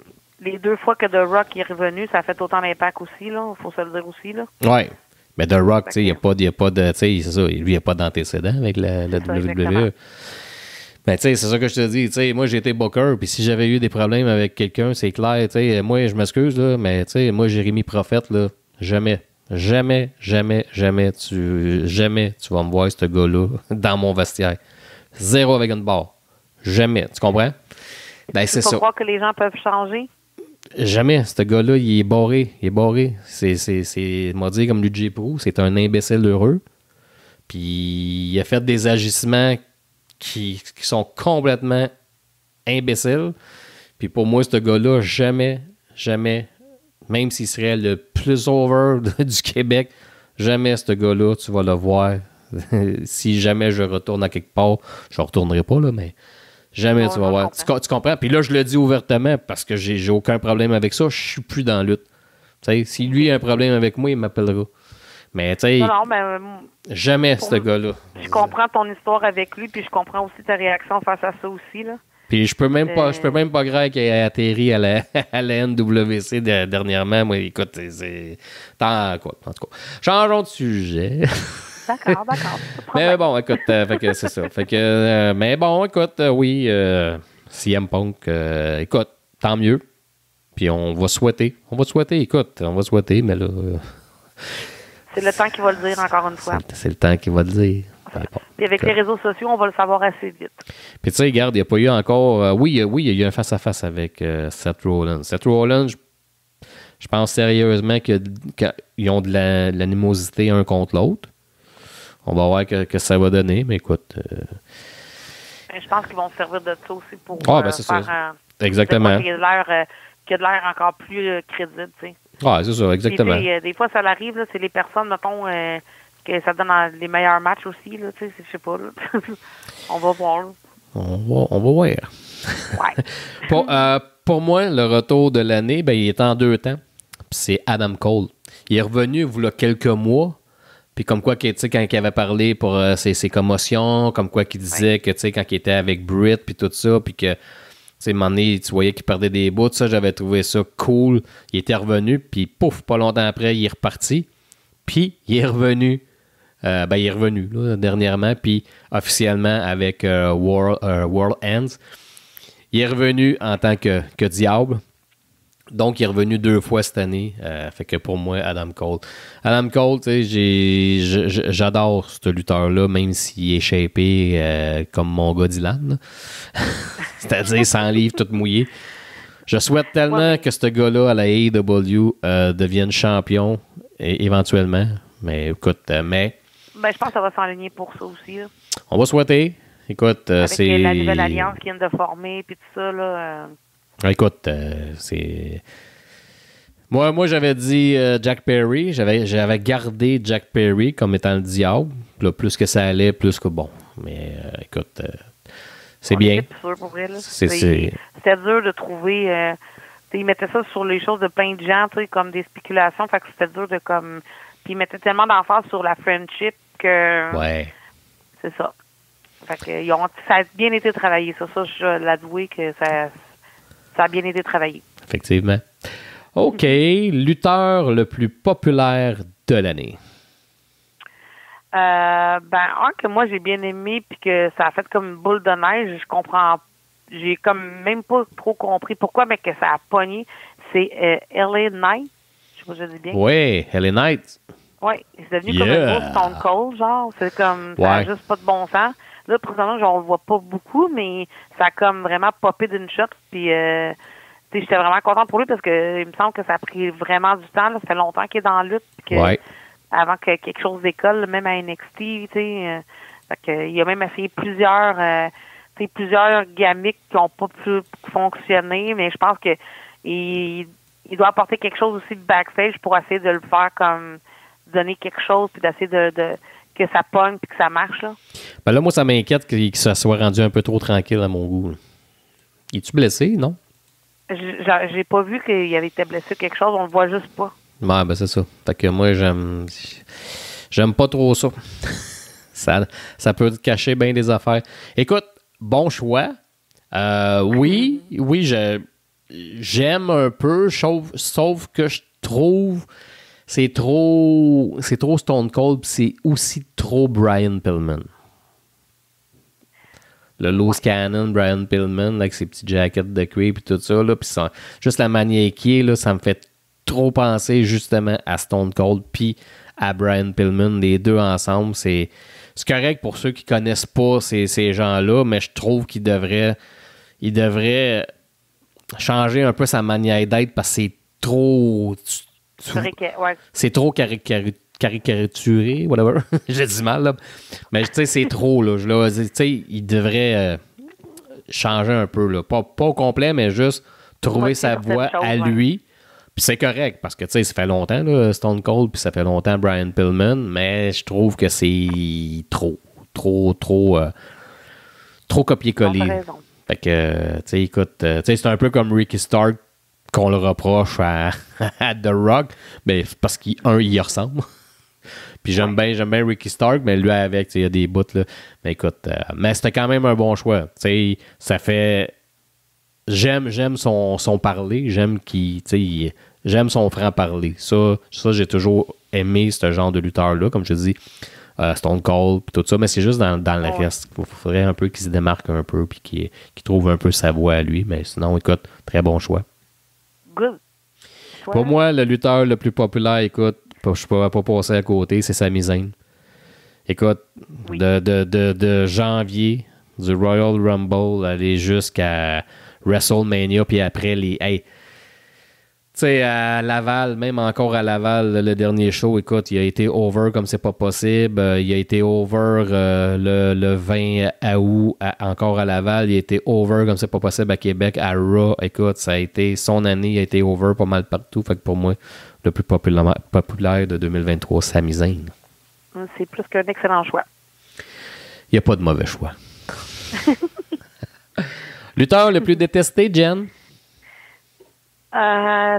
2 fois que The Rock est revenu, ça a fait autant d'impact aussi, là. Il faut se le dire aussi, là. Oui. Mais The Rock, tu sais, il n'y a pas de... Tu sais, c'est ça, lui, il n'y a pas d'antécédent avec la WWE. Ben, tu sais, c'est ça que je te dis. Tu sais, moi, j'ai été booker, puis si j'avais eu des problèmes avec quelqu'un, c'est clair. Tu sais, moi, je m'excuse, là, mais tu sais, moi, Jérémy Prophète, là, jamais, jamais, jamais, jamais, jamais tu vas me voir, ce gars-là, dans mon vestiaire. Zéro avec une barre. Jamais. Tu comprends? Ben, c'est ça. Tu croire que les gens peuvent changer? Jamais. Ce gars-là, il est barré. Il est barré. C'est, m'a dit comme Luigi Prou, c'est un imbécile heureux. Puis, il a fait des agissements qui sont complètement imbéciles. Puis pour moi, ce gars-là, jamais, jamais, même s'il serait le plus over du Québec, jamais ce gars-là, tu vas le voir. Si jamais je retourne à quelque part, je ne retournerai pas, là, mais jamais tu vas voir. Tu comprends? Puis là, je le dis ouvertement parce que j'ai aucun problème avec ça. Je suis plus dans la lutte. T'sais, si lui a un problème avec moi, il m'appellera. Mais tu sais, jamais ce gars-là. Je comprends ton histoire avec lui, puis je comprends aussi ta réaction face à ça aussi, là. Puis je peux même pas croire qu'il a atterri à la NWC dernièrement. Moi, écoute, c'est tant quoi. En tout cas, changeons de sujet. D'accord. Mais bon, écoute, fait que c'est ça. Fait que, mais bon, écoute, oui, CM Punk, écoute, tant mieux. Puis on va souhaiter, mais là. C'est le temps qui va le dire, encore une fois. C'est le temps qui va le dire. Bon. Puis avec les réseaux sociaux, on va le savoir assez vite. Puis tu sais, regarde, il n'y a pas eu encore... oui, il y a eu un face-à-face avec Seth Rollins. Seth Rollins, je pense sérieusement qu'ils ont de l'animosité un contre l'autre. On va voir que ça va donner, mais écoute... je pense qu'ils vont se servir de ça aussi pour c'est faire... Ça. Exactement. Qu'il y a de l'air encore plus crédible, tu sais. C'est ça, exactement. Puis, des fois, ça l'arrive, là, c'est les personnes, mettons, que ça donne les meilleurs matchs aussi, là, tu sais, je sais pas, là. On va voir. Là. On va voir. Ouais. Pour moi, le retour de l'année, ben, il est en 2 temps. Puis c'est Adam Cole. Il est revenu, il y a quelques mois. Puis comme quoi, tu sais, quand il avait parlé pour ses commotions, comme quoi qu'il disait que, tu sais, quand il était avec Britt, puis tout ça, puis que... À un moment donné, tu voyais qu'il perdait des bouts. Ça, j'avais trouvé ça cool. Il était revenu, puis pouf, pas longtemps après, il est reparti. Puis, il est revenu. Il est revenu, là, dernièrement, puis officiellement avec World Ends. Il est revenu en tant que diable. Donc, il est revenu 2 fois cette année. Fait que pour moi, Adam Cole. Adam Cole, tu sais, j'adore ce lutteur-là, même s'il est shapé comme mon gars Dylan. C'est-à-dire sans livre, tout mouillé. Je souhaite tellement que ce gars-là, à la AEW, devienne champion éventuellement. Mais écoute, je pense que ça va s'enligner pour ça aussi. Là. On va souhaiter. Écoute, avec la nouvelle alliance qui vient de former, puis tout ça, là... Écoute, c'est... Moi, j'avais dit Jack Perry. J'avais gardé Jack Perry comme étant le diable. Là, plus que ça allait, plus que bon. Mais écoute, c'est bien. C'était dur de trouver... ils mettaient ça sur les choses de plein de gens, comme des spéculations. Fait que c'était dur de comme... Puis ils mettaient tellement d'emphase sur la friendship que... Ouais. C'est ça. Fait que ça a bien été travaillé. Ça, je l'avouer que ça a bien été travaillé. Effectivement. OK. Lutteur le plus populaire de l'année. Un que moi j'ai bien aimé puis que ça a fait comme une boule de neige, je comprends. J'ai comme même pas trop compris pourquoi, mais que ça a pogné. C'est LA Knight. Je sais pas si je dis bien. Oui, LA Knight. Oui, c'est devenu comme un gros Stone Cold, genre. C'est comme, ça n'a juste pas de bon sens. Là, présentement, genre, on le voit pas beaucoup, mais ça a comme vraiment popé d'une shot. Puis, j'étais vraiment contente pour lui parce que il me semble que ça a pris vraiment du temps. Là. Ça fait longtemps qu'il est dans la lutte. Puis avant que quelque chose décolle, même à NXT, tu sais. Il a même essayé plusieurs gimmicks qui n'ont pas pu fonctionner, mais je pense que il doit apporter quelque chose aussi de backstage pour essayer de le faire comme donner quelque chose puis d'essayer de que ça pogne puis que ça marche. Là. Ben là, moi, ça m'inquiète que ça soit rendu un peu trop tranquille à mon goût. Là. Es-tu blessé, non? J'ai pas vu qu'il avait été blessé quelque chose, on le voit juste pas. Ouais, ben c'est ça. Fait que moi, j'aime pas trop ça. ça peut te cacher bien des affaires. Écoute, bon choix. Oui, j'aime un peu, sauf que je trouve c'est trop Stone Cold, puis c'est aussi trop Brian Pillman. le loose cannon, Brian Pillman, là, avec ses petits jackets de cuir et tout ça, là, puis juste la manière qui est, là, ça me fait trop penser justement à Stone Cold puis à Brian Pillman, les deux ensemble. C'est correct pour ceux qui connaissent pas ces gens-là, mais je trouve qu'il devrait changer un peu sa manière d'être parce que c'est trop... C'est trop caricaturé, whatever. J'ai du mal, là. Mais tu sais, c'est trop, là. Tu sais, il devrait changer un peu, là. Pas au complet, mais juste trouver sa voix à lui. Puis c'est correct, parce que, tu sais, ça fait longtemps, là, Stone Cold, puis ça fait longtemps Brian Pillman, mais je trouve que c'est trop copier-coller. Fait que, tu sais, écoute, tu sais, c'est un peu comme Ricky Stark qu'on le reproche à The Rock, mais parce qu'il y ressemble. Puis j'aime bien Ricky Stark, mais lui avec, il y a des bouts, là. Mais écoute, mais c'était quand même un bon choix. Tu sais, ça fait... J'aime son parler, j'aime son franc-parler. Ça, j'ai toujours aimé ce genre de lutteur-là, comme je te dis, Stone Cold, puis tout ça, mais c'est juste dans le reste. Il faudrait un peu qu'il se démarque un peu, puis qu'il trouve un peu sa voix à lui, mais sinon, écoute, très bon choix. Good. Pour moi, le lutteur le plus populaire, écoute, je ne peux pas passer à côté, c'est Sami Zayn. Écoute, oui. de janvier, du Royal Rumble, aller jusqu'à WrestleMania, puis après les... Hey, tu sais, à Laval, même encore à Laval, le dernier show, écoute, il a été over comme c'est pas possible. Il a été over le 20 août encore à Laval. Il a été over comme c'est pas possible à Québec, à Raw. Écoute, ça a été son année, il a été over pas mal partout. Fait que pour moi, le plus populaire de 2023, Sami Zayn. C'est plus qu'un excellent choix. Il n'y a pas de mauvais choix. Lutteur le plus détesté, Jen? Moi,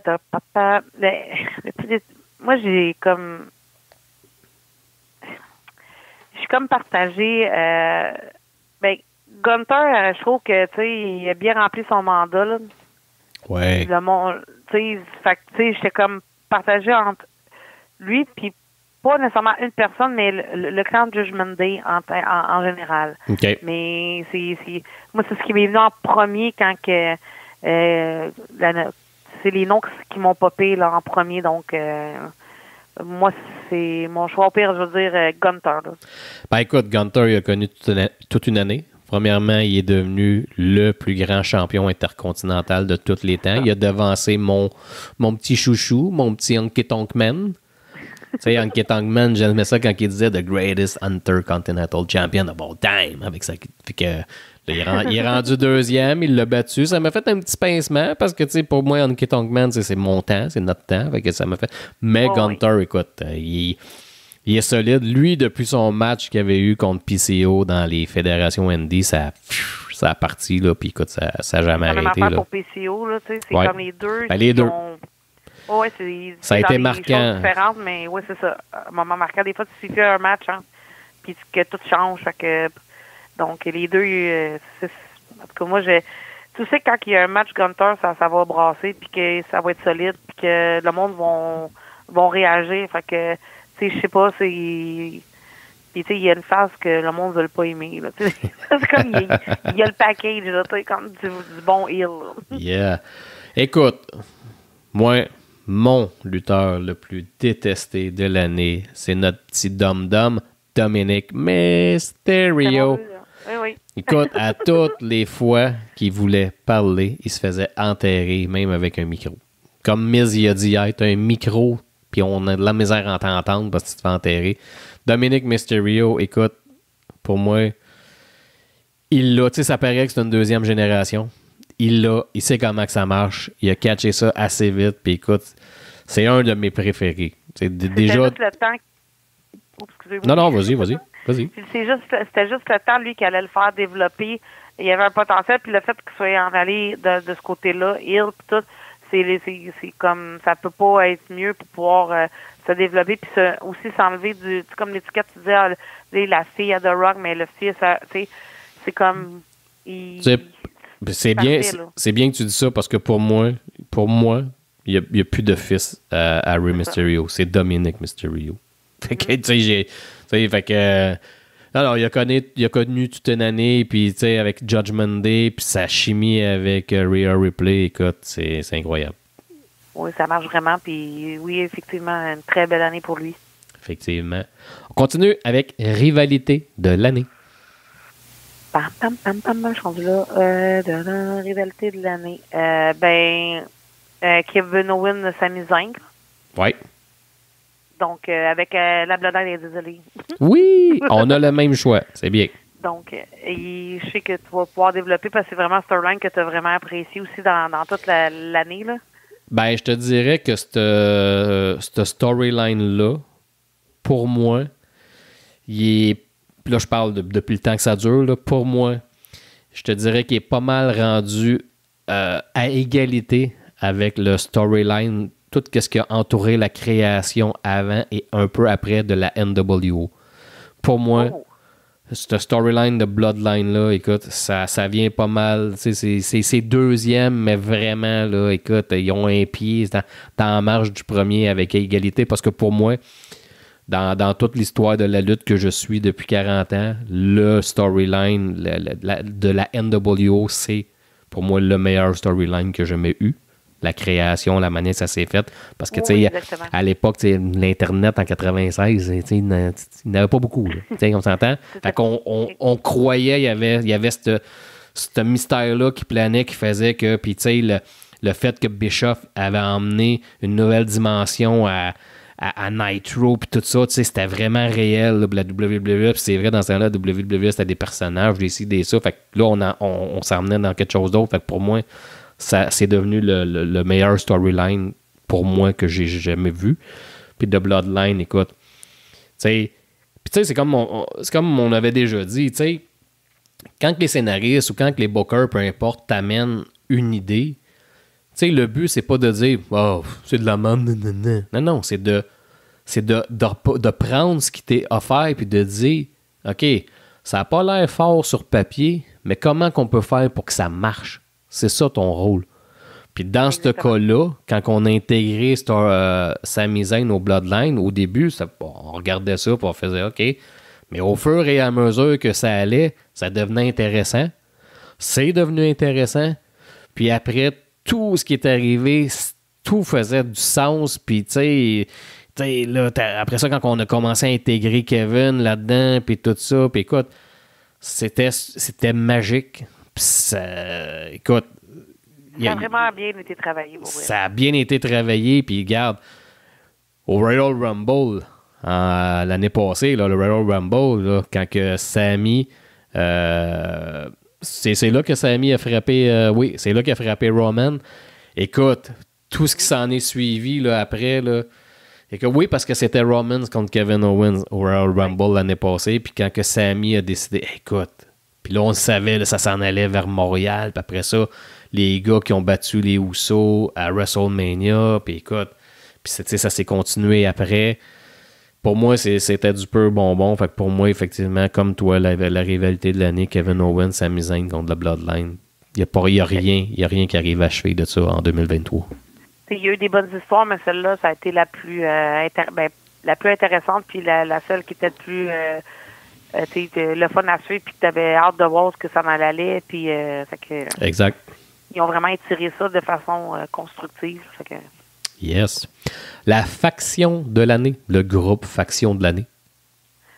j'ai comme... Je suis comme partagée. Gunther, je trouve que, tu sais, il a bien rempli son mandat, là. Ouais. Tu sais, j'étais comme partagée entre lui, puis pas nécessairement une personne, mais le clan de Judgment Day en général. Okay. Mais moi, c'est ce qui m'est venu en premier quand que c'est les noms qui m'ont popé là en premier, donc moi, c'est mon choix au pire, je veux dire Gunther. Là. Ben écoute, Gunther, il a connu toute une année. Premièrement, il est devenu le plus grand champion intercontinental de tous les temps. Il a devancé mon petit chouchou, mon petit Honky Tonk Man. Tu sais, Honky Tonk Man, j'aimais ça quand il disait « The greatest intercontinental champion of all time ». Avec ça, fait que, là, il est rendu deuxième, il l'a battu. Ça m'a fait un petit pincement parce que, tu sais, pour moi, Honky Tonk Man, c'est mon temps, c'est notre temps. Fait que ça m'a fait... Mais Gunther, écoute, il est solide. Lui, depuis son match qu'il avait eu contre PCO dans les fédérations Indie, ça a parti, là, puis écoute, ça n'a jamais arrêté. Même pour PCO, là, tu sais, c'est comme les deux. Ben, les deux. Oui, ça a été marquant. Des choses différentes, mais oui, c'est ça. Un moment marquant. Des fois, tu fais un match, hein, puis que tout change. Fait que, donc, les deux, en tout cas, moi, tu sais, quand il y a un match Gunther, ça va brasser, puis que ça va être solide, puis que le monde vont réagir. Fait que, tu sais, je sais pas, c'est... Puis, tu sais, il y a une phase que le monde ne veut pas aimer, là. C'est comme, il y a le package, là, tu sais, comme du bon heel, là. Yeah. Écoute, moi... Mon lutteur le plus détesté de l'année, c'est notre petit dom-dom, Dominic Mysterio. Oui. Écoute, à toutes les fois qu'il voulait parler, il se faisait enterrer, même avec un micro. Comme Miz il a dit, hey, t'as un micro, puis on a de la misère à t'entendre parce que tu te fais enterrer. Dominic Mysterio, écoute, pour moi, il l'a, tu sais, ça paraît que c'est une deuxième génération. Il sait comment que ça marche. Il a catché ça assez vite. Puis écoute, c'est un de mes préférés. C'est déjà... juste le temps... Non, vas-y. C'était juste le temps, lui, qui allait le faire développer. Il y avait un potentiel. Puis le fait qu'il soit en allé de ce côté-là, Hill, puis tout, c'est comme... Ça peut pas être mieux pour pouvoir se développer. Puis aussi s'enlever du... Comme l'étiquette, tu disais, la fille à The Rock, mais le fils, c'est comme... C'est bien que tu dis ça parce que pour moi, il n'y a plus de fils à Rey Mysterio. C'est Dominic Mysterio. Fait que, Alors, il a connu toute une année, puis tu sais, avec Judgment Day, puis sa chimie avec Rhea Ripley, écoute, c'est incroyable. Oui, ça marche vraiment, puis oui, effectivement, une très belle année pour lui. Effectivement. On continue avec rivalité de l'année. Pam, pam, pam, pam, je suis rendu là. De la rivalité de l'année. Kevin Owens, Sami Zayn. Oui. Donc, avec la Bloodline est désolée. Oui, on a le même choix. C'est bien. Donc, je sais que tu vas pouvoir développer parce que c'est vraiment un storyline que tu as vraiment apprécié aussi dans toute l'année, là. Ben, je te dirais que cette storyline-là, pour moi, il est. Là, je parle depuis le temps que ça dure. Là, pour moi, je te dirais qu'il est pas mal rendu à égalité avec le storyline, tout ce qui a entouré la création avant et un peu après de la NWO. Pour moi, cette storyline de Bloodline-là, écoute, ça vient pas mal. C'est deuxième, mais vraiment, là, écoute, ils ont un pied dans la marge du premier avec égalité parce que pour moi, dans toute l'histoire de la lutte que je suis depuis 40 ans, le storyline de la NWO, c'est pour moi le meilleur storyline que j'ai jamais eu. La création, la manière que ça s'est fait. Parce que, tu sais, à l'époque, l'Internet en 96, il n'y en avait pas beaucoup. On s'entend? Fait qu'on on croyait il y avait ce mystère-là qui planait, qui faisait que, puis tu sais, le fait que Bischoff avait emmené une nouvelle dimension à Nitro puis tout ça, tu sais, c'était vraiment réel, là, la WWE, puis c'est vrai, dans ce temps-là, la WWE, c'était des personnages, des ça, fait que là, on s'en emmenait dans quelque chose d'autre, fait que pour moi, c'est devenu le meilleur storyline pour moi que j'ai jamais vu. Puis de Bloodline, écoute, tu sais, c'est comme on avait déjà dit, tu sais, quand les scénaristes ou quand les bookers, peu importe, t'amènent une idée, tu sais, le but, c'est pas de dire « Oh, c'est de la merde, non, c'est de prendre ce qui t'est offert puis de dire « OK, ça n'a pas l'air fort sur papier, mais comment qu'on peut faire pour que ça marche? » C'est ça ton rôle. Puis dans ce cas-là, quand on a intégré Sami Zayn au Bloodline, au début, on regardait ça et on faisait « OK ». Mais au fur et à mesure que ça allait, ça devenait intéressant. C'est devenu intéressant. Puis après, tout ce qui est arrivé, tout faisait du sens. Puis, tu sais, là, après ça, quand on a commencé à intégrer Kevin là-dedans, puis tout ça, puis écoute, c'était magique. Puis ça, écoute... Ça a vraiment bien été travaillé. Ça a bien été travaillé, puis regarde, au Royal Rumble, l'année passée, là, le Royal Rumble, là, quand que Sami... c'est là que Sami a frappé... oui, c'est là qu'il a frappé Roman. Écoute, tout ce qui s'en est suivi là, après, là, et que oui, parce que c'était Roman contre Kevin Owens au Royal Rumble l'année passée, puis quand que Sami a décidé... Écoute, puis là, on savait, là, ça s'en allait vers Montréal, puis après ça, les gars qui ont battu les Usos à WrestleMania, puis écoute, puis ça s'est continué après... Pour moi, c'était du pur bonbon. Fait que pour moi, effectivement, comme toi, la rivalité de l'année, Kevin Owens, Sami Zayn contre la Bloodline, il n'y a rien qui arrive à cheville de ça en 2023. Il y a eu des bonnes histoires, mais celle-là, ça a été la plus intéressante, puis la seule qui était le plus le fun à suivre, puis que tu avais hâte de voir ce que ça en allait. Puis, fait que, exact. Ils ont vraiment étiré ça de façon constructive. Fait que, yes. La faction de l'année, le groupe faction de l'année.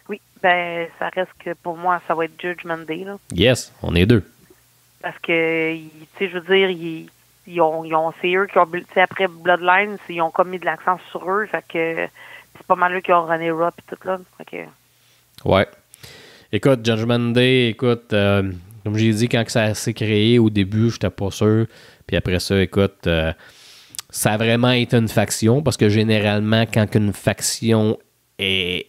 Oui, ben ça reste que pour moi, ça va être Judgment Day. Là. Yes, on est deux. Parce que, tu sais, je veux dire, c'est eux qui ont, tu sais, après Bloodline, ils ont comme mis de l'accent sur eux. Fait que c'est pas mal eux qui ont runné Raw et tout là. Fait que... Ouais. Écoute, Judgment Day, écoute, comme j'ai dit, quand ça s'est créé, au début, j'étais pas sûr. Puis après ça, écoute... ça a vraiment été une faction parce que généralement, quand une faction est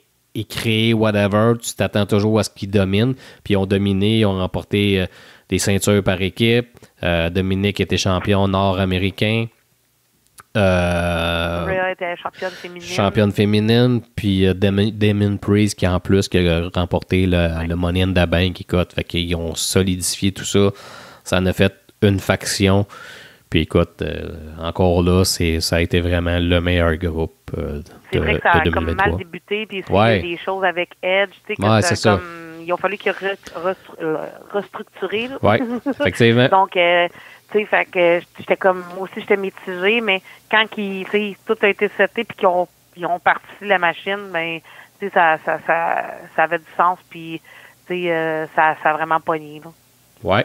créée, whatever, tu t'attends toujours à ce qu'ils dominent. Puis ils ont dominé, ils ont remporté des ceintures par équipe. Dominique était champion nord-américain. Rhea était championne féminine. Puis Damon Priest qui en plus qui a remporté le Money in the Bank. Écoute, fait qu'ils ont solidifié tout ça. Ça en a fait une faction. Puis écoute, encore là, ça a été vraiment le meilleur groupe de 2023. C'est vrai que ça a comme mal débuté, puis il y a des choses avec Edge, tu sais, que c'est ça. Il ils ont fallu qu'ils restructurent. Oui, effectivement. Donc, tu sais, fait que j'étais comme, moi aussi, j'étais mitigée, mais quand tout a été seté puis ils ont parti la machine, ben, tu sais, ça avait du sens, puis, tu sais, ça a vraiment pogné, là. Ouais.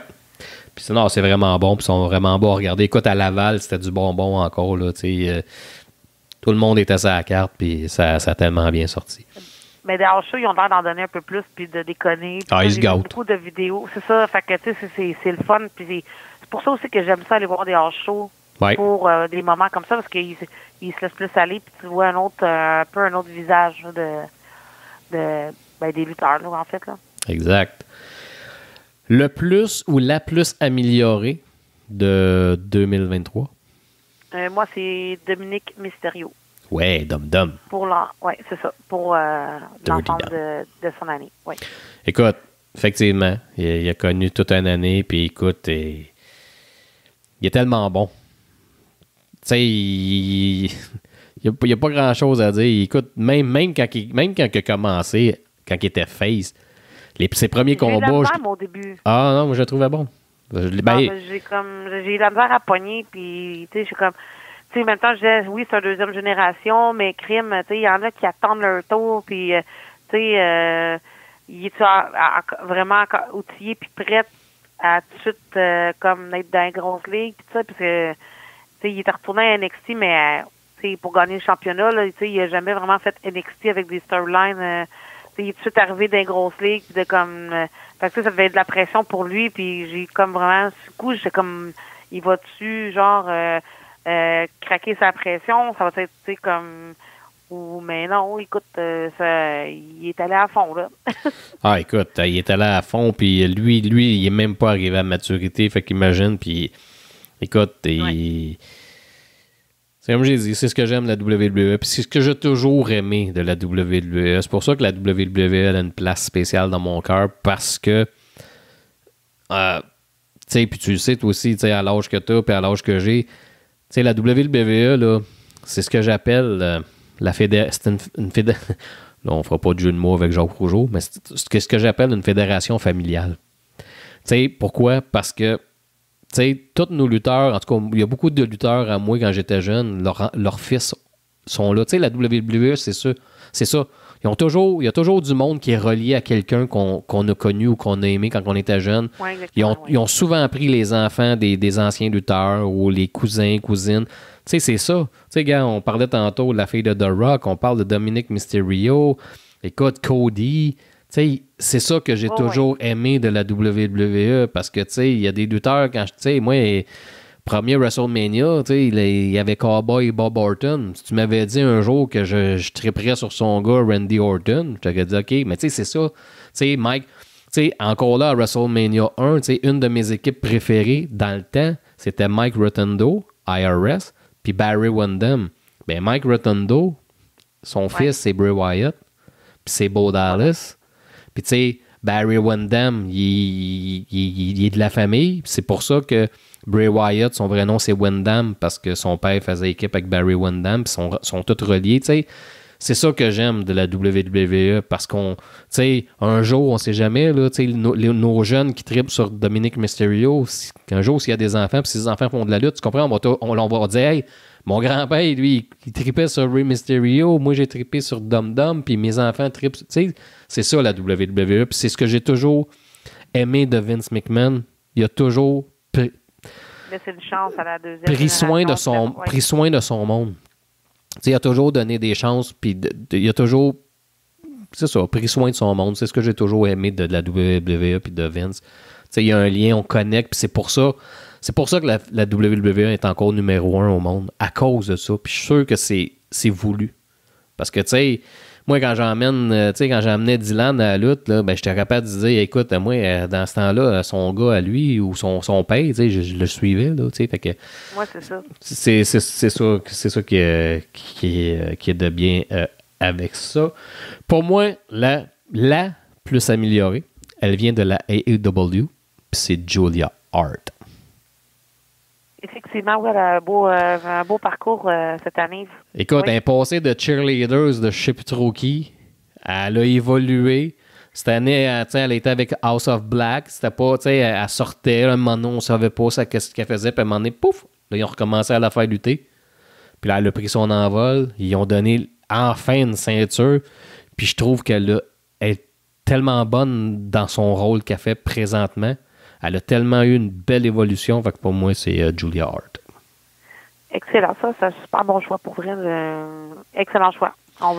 Puis sinon, c'est vraiment bon, puis ils sont vraiment bons à regarder. Écoute, à Laval, c'était du bonbon encore, là, tu sais. Tout le monde était sur la carte, puis ça a tellement bien sorti. Mais des hors-shows, ils ont l'air d'en donner un peu plus, puis de déconner. Ils se gâtent. Beaucoup de vidéos. C'est ça, fait que, tu sais, c'est le fun, puis c'est pour ça aussi que j'aime ça aller voir des hors-shows pour des moments comme ça, parce qu'ils se laissent plus aller, puis tu vois un peu un autre visage là, des lutteurs, là, en fait, là. Exact. Le plus ou la plus améliorée de 2023? Moi, c'est Dominique Mysterio. Ouais, Dom. Ouais, c'est ça. Pour l'ensemble de son année. Ouais. Écoute, effectivement, il a connu toute une année, puis écoute, il est tellement bon. Tu sais, il n'y a pas grand-chose à dire. Écoute, même quand il a commencé, quand il était face, ses premiers combats... J'ai eu la misère, au début. Ah non, moi je le trouvais bon. J'ai eu la misère à pogner, puis tu sais, je suis comme... Tu sais, maintenant, je disais, oui, c'est une deuxième génération, mais crime, tu sais, il y en a qui attendent leur tour, puis, tu sais, il est vraiment outillé puis prêt à tout de suite, comme, être dans une grosse ligue, puis ça, parce que, tu sais, il était retourné à NXT, mais, tu sais, pour gagner le championnat, là, tu sais, il a jamais vraiment fait NXT avec des storylines, tu sais, il est tout de suite arrivé dans une grosse ligue, puis de comme, fait que ça devait être de la pression pour lui, puis j'ai comme vraiment, du coup, j'étais comme, il va dessus, genre, craquer sa pression, ça va être, tu sais, comme... mais non, écoute, il est allé à fond, là. Écoute, il est allé à fond, puis lui, il est même pas arrivé à maturité, fait qu'imagine, puis écoute, c'est comme j'ai dit, c'est ce que j'aime de la WWE, puis c'est ce que j'ai toujours aimé de la WWE. C'est pour ça que la WWE a une place spéciale dans mon cœur, parce que, tu sais, puis tu le sais, toi aussi, tu sais, à l'âge que t'as, puis à l'âge que j'ai, tu sais, la WWE, là, c'est ce que j'appelle la fédération. C'est une fédération. Là, on fera pas de jeu de mots avec Jacques Rougeau, mais c'est ce que j'appelle une fédération familiale. Tu sais, pourquoi? Parce que, tu sais, tous nos lutteurs, en tout cas, il y a beaucoup de lutteurs à moi quand j'étais jeune, leurs fils sont là. Tu sais, la WWE, c'est ça. Il y a toujours du monde qui est relié à quelqu'un qu'on a connu ou qu'on a aimé quand on était jeune. Ouais, ils ont souvent pris les enfants des anciens lutteurs ou les cousins, cousines. Tu sais, c'est ça. Tu sais, gars, on parlait tantôt de la fille de The Rock, on parle de Dominic Mysterio, écoute, Cody. Tu sais, c'est ça que j'ai toujours aimé de la WWE parce que, tu sais, il y a des lutteurs, tu sais, moi... Premier WrestleMania, tu sais, il y avait Cowboy et Bob Orton. Si tu m'avais dit un jour que je triperais sur son gars, Randy Orton, je t'aurais dit OK, mais tu sais, c'est ça. Tu sais, Mike, tu sais, encore là, à WrestleMania 1, tu sais, une de mes équipes préférées dans le temps, c'était Mike Rotundo, IRS, puis Barry Windham. Ben, Mike Rotundo, son fils, c'est Bray Wyatt, puis c'est Bo Dallas. Puis tu sais, Barry Windham, il est de la famille. C'est pour ça que Bray Wyatt, son vrai nom, c'est Windham, parce que son père faisait équipe avec Barry Windham, puis sont tous reliés, tu sais. C'est ça que j'aime de la WWE, parce qu'on, tu sais, un jour, on sait jamais, là, tu sais, nos jeunes qui trippent sur Dominic Mysterio, qu'un jour, s'il y a des enfants, puis si les enfants font de la lutte, tu comprends, on va dire, hey, mon grand-père, lui, il trippait sur Rey Mysterio, moi, j'ai trippé sur Dum Dum, puis mes enfants trippent, tu sais, c'est ça, la WWE, puis c'est ce que j'ai toujours aimé de Vince McMahon. Il a toujours laisser une chance à la deuxième pris soin de son monde. T'sais, il a toujours donné des chances, puis il a toujours, c'est ça, pris soin de son monde. C'est ce que j'ai toujours aimé de la WWE puis de Vince. Il y a un lien, on connecte, puis c'est pour ça que la WWE est encore numéro 1 au monde, à cause de ça. Puis je suis sûr que c'est voulu. Parce que, tu sais, moi, quand j'emmenais Dylan à la lutte, là, ben, j'étais capable de dire, écoute, moi, dans ce temps-là, son gars à lui ou son père, je le suivais, là, tu sais, fait que... Moi, c'est ça. C'est ça qui est de bien avec ça. Pour moi, la plus améliorée, elle vient de la AEW, puis c'est Julia Hart. Effectivement, ouais, un beau parcours cette année. Écoute, elle est passée de cheerleaders de je sais plus trop qui. Elle a évolué. Cette année, elle était avec House of Black. C'était pas, elle sortait, là, un moment donné, on savait pas qu'est-ce qu'elle faisait, puis à un moment donné, pouf, là, ils ont recommencé à la faire lutter. Puis là, elle a pris son envol. Ils ont donné enfin une ceinture. Puis je trouve elle est tellement bonne dans son rôle qu'elle fait présentement. Elle a tellement eu une belle évolution. Fait que pour moi, c'est Julia Hart. Excellent, ça, c'est un super bon choix pour vrai. Excellent choix.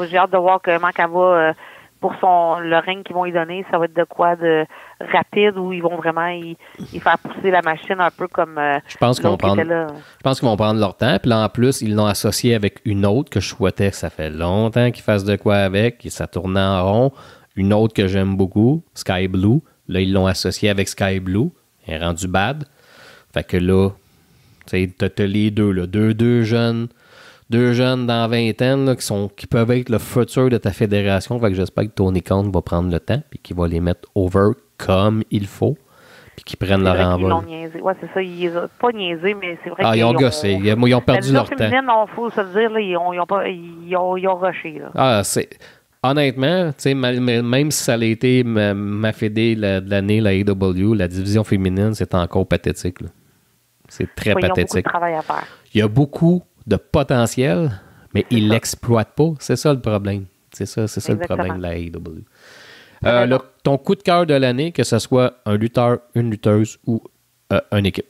J'ai hâte de voir comment elle va pour le règne qu'ils vont lui donner. Ça va être de quoi de rapide ou ils vont vraiment y faire pousser la machine un peu comme je pense qu'ils vont prendre leur temps. Puis là, en plus, ils l'ont associé avec une autre que je souhaitais. Ça fait longtemps qu'ils fassent de quoi avec. Et ça tournait en rond. Une autre que j'aime beaucoup, Sky Blue. Là, ils l'ont associé avec Sky Blue. Elle est rendue bad. Fait que là, t'as les deux, là. Deux jeunes dans la vingtaine là, qui peuvent être le futur de ta fédération. Fait que j'espère que Tony Khan va prendre le temps et qu'il va les mettre over comme il faut puis qu'ils prennent leur envol. Ils l'ont niaisé. Ouais, c'est ça. Ils ont pas niaisé, mais c'est vrai qu'ils ont gossé. Ils ont perdu leur temps. Il faut se le dire, là, ils ont rushé. Là. Honnêtement, même si ça a été ma fédé de l'année, la AEW, la division féminine, c'est encore pathétique. Là. C'est très pathétique. Il y a beaucoup de travail à faire. Il y a beaucoup de potentiel, mais ils ne l'exploitent pas. C'est ça le problème. C'est ça le problème de la AEW. Ton coup de cœur de l'année, que ce soit un lutteur, une lutteuse ou une équipe.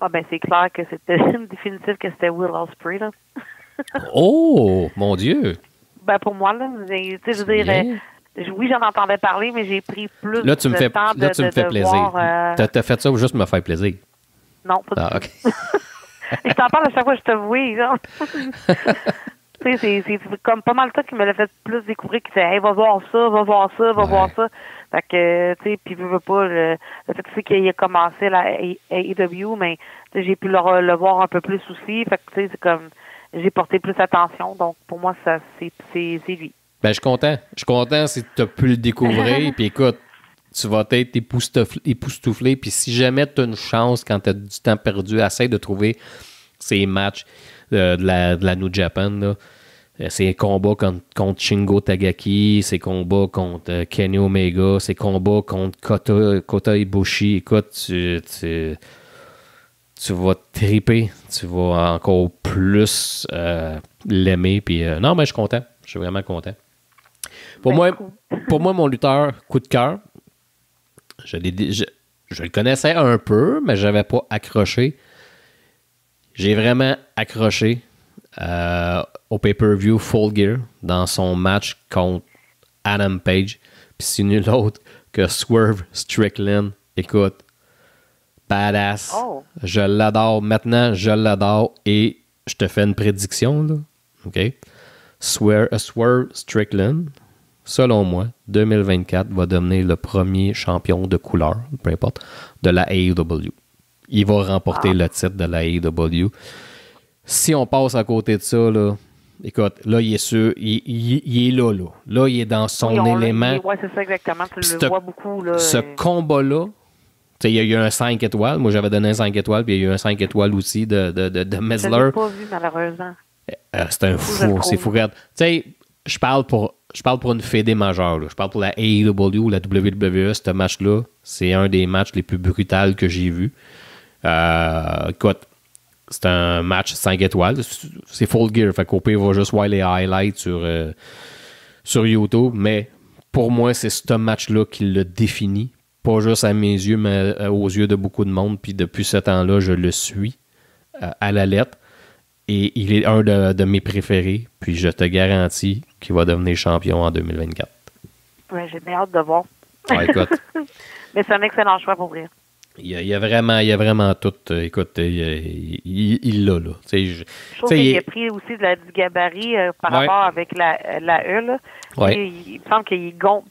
Ah ben c'est clair que c'était définitif que c'était Will Ospreay. Là. Oh, mon Dieu! Ben pour moi, là, je veux dire, oui, j'en entendais parler, mais j'ai pris plus de temps Là, tu me fais plaisir. T'as fait ça ou juste me faire plaisir? Non, pas du tout. Je t'en parle à chaque fois que je te vois. C'est comme pas mal ça qui me l'a fait plus découvrir, qui fait hey, va voir ça, va voir ça. Fait que, tu sais, puis veux pas, le fait qu'il a commencé la AEW, mais j'ai pu le voir un peu plus aussi. Fait que, tu sais, c'est comme, j'ai porté plus attention. Donc, pour moi, ça, c'est lui. Ben, je suis content. Je suis content si tu as pu le découvrir. Puis écoute, tu vas être époustouflé. Puis si jamais tu as une chance, quand tu as du temps perdu, essaie de trouver ces matchs de la New Japan. Là. Ces combats contre Shingo Tagaki, ces combats contre Kenny Omega, ces combats contre Kota Ibushi. Écoute, tu vas triper. Tu vas encore plus l'aimer. Puis non, mais je suis content. Je suis vraiment content. Pour moi, mon lutteur coup de cœur, je le connaissais un peu, mais je n'avais pas accroché. J'ai vraiment accroché au pay-per-view Full Gear dans son match contre Adam Page. Puis c'est nul autre que Swerve Strickland. Écoute, badass. Oh. Je l'adore. Maintenant, je l'adore. Et je te fais une prédiction, là. OK? Swerve Strickland, selon moi, 2024 va devenir le premier champion de couleur, peu importe, de la AEW. Il va remporter le titre de la AEW. Si on passe à côté de ça, là, écoute, là, il est sûr, il est là. Là, il est dans son élément. Oui, c'est ça exactement. Tu le vois beaucoup. Là, ce combat-là, il y a eu un 5 étoiles. Moi, j'avais donné un 5 étoiles, puis il y a eu un 5 étoiles aussi de Mesler. Je ne l'ai pas vu, malheureusement. C'est un fou, c'est fou. Tu sais, je parle pour une fédé majeure. Là. Je parle pour la AEW ou la WWE. Ce match-là, c'est un des matchs les plus brutals que j'ai vus. Écoute, c'est un match 5 étoiles. C'est Full Gear. Fait qu'au pire, il va juste voir les highlights sur YouTube. Mais pour moi, c'est ce match-là qui le définit. Pas juste à mes yeux, mais aux yeux de beaucoup de monde. Puis depuis ce temps-là, je le suis à la lettre. Et il est un de mes préférés. Puis je te garantis qu'il va devenir champion en 2024. Oui, j'ai bien hâte de voir. Ouais, écoute. Mais c'est un excellent choix pour rire. Il y a vraiment tout. Écoute, il l'a, là. Je trouve qu'il a pris aussi du gabarit par rapport avec la E. Là. Ouais. Il me semble qu'il gonfle,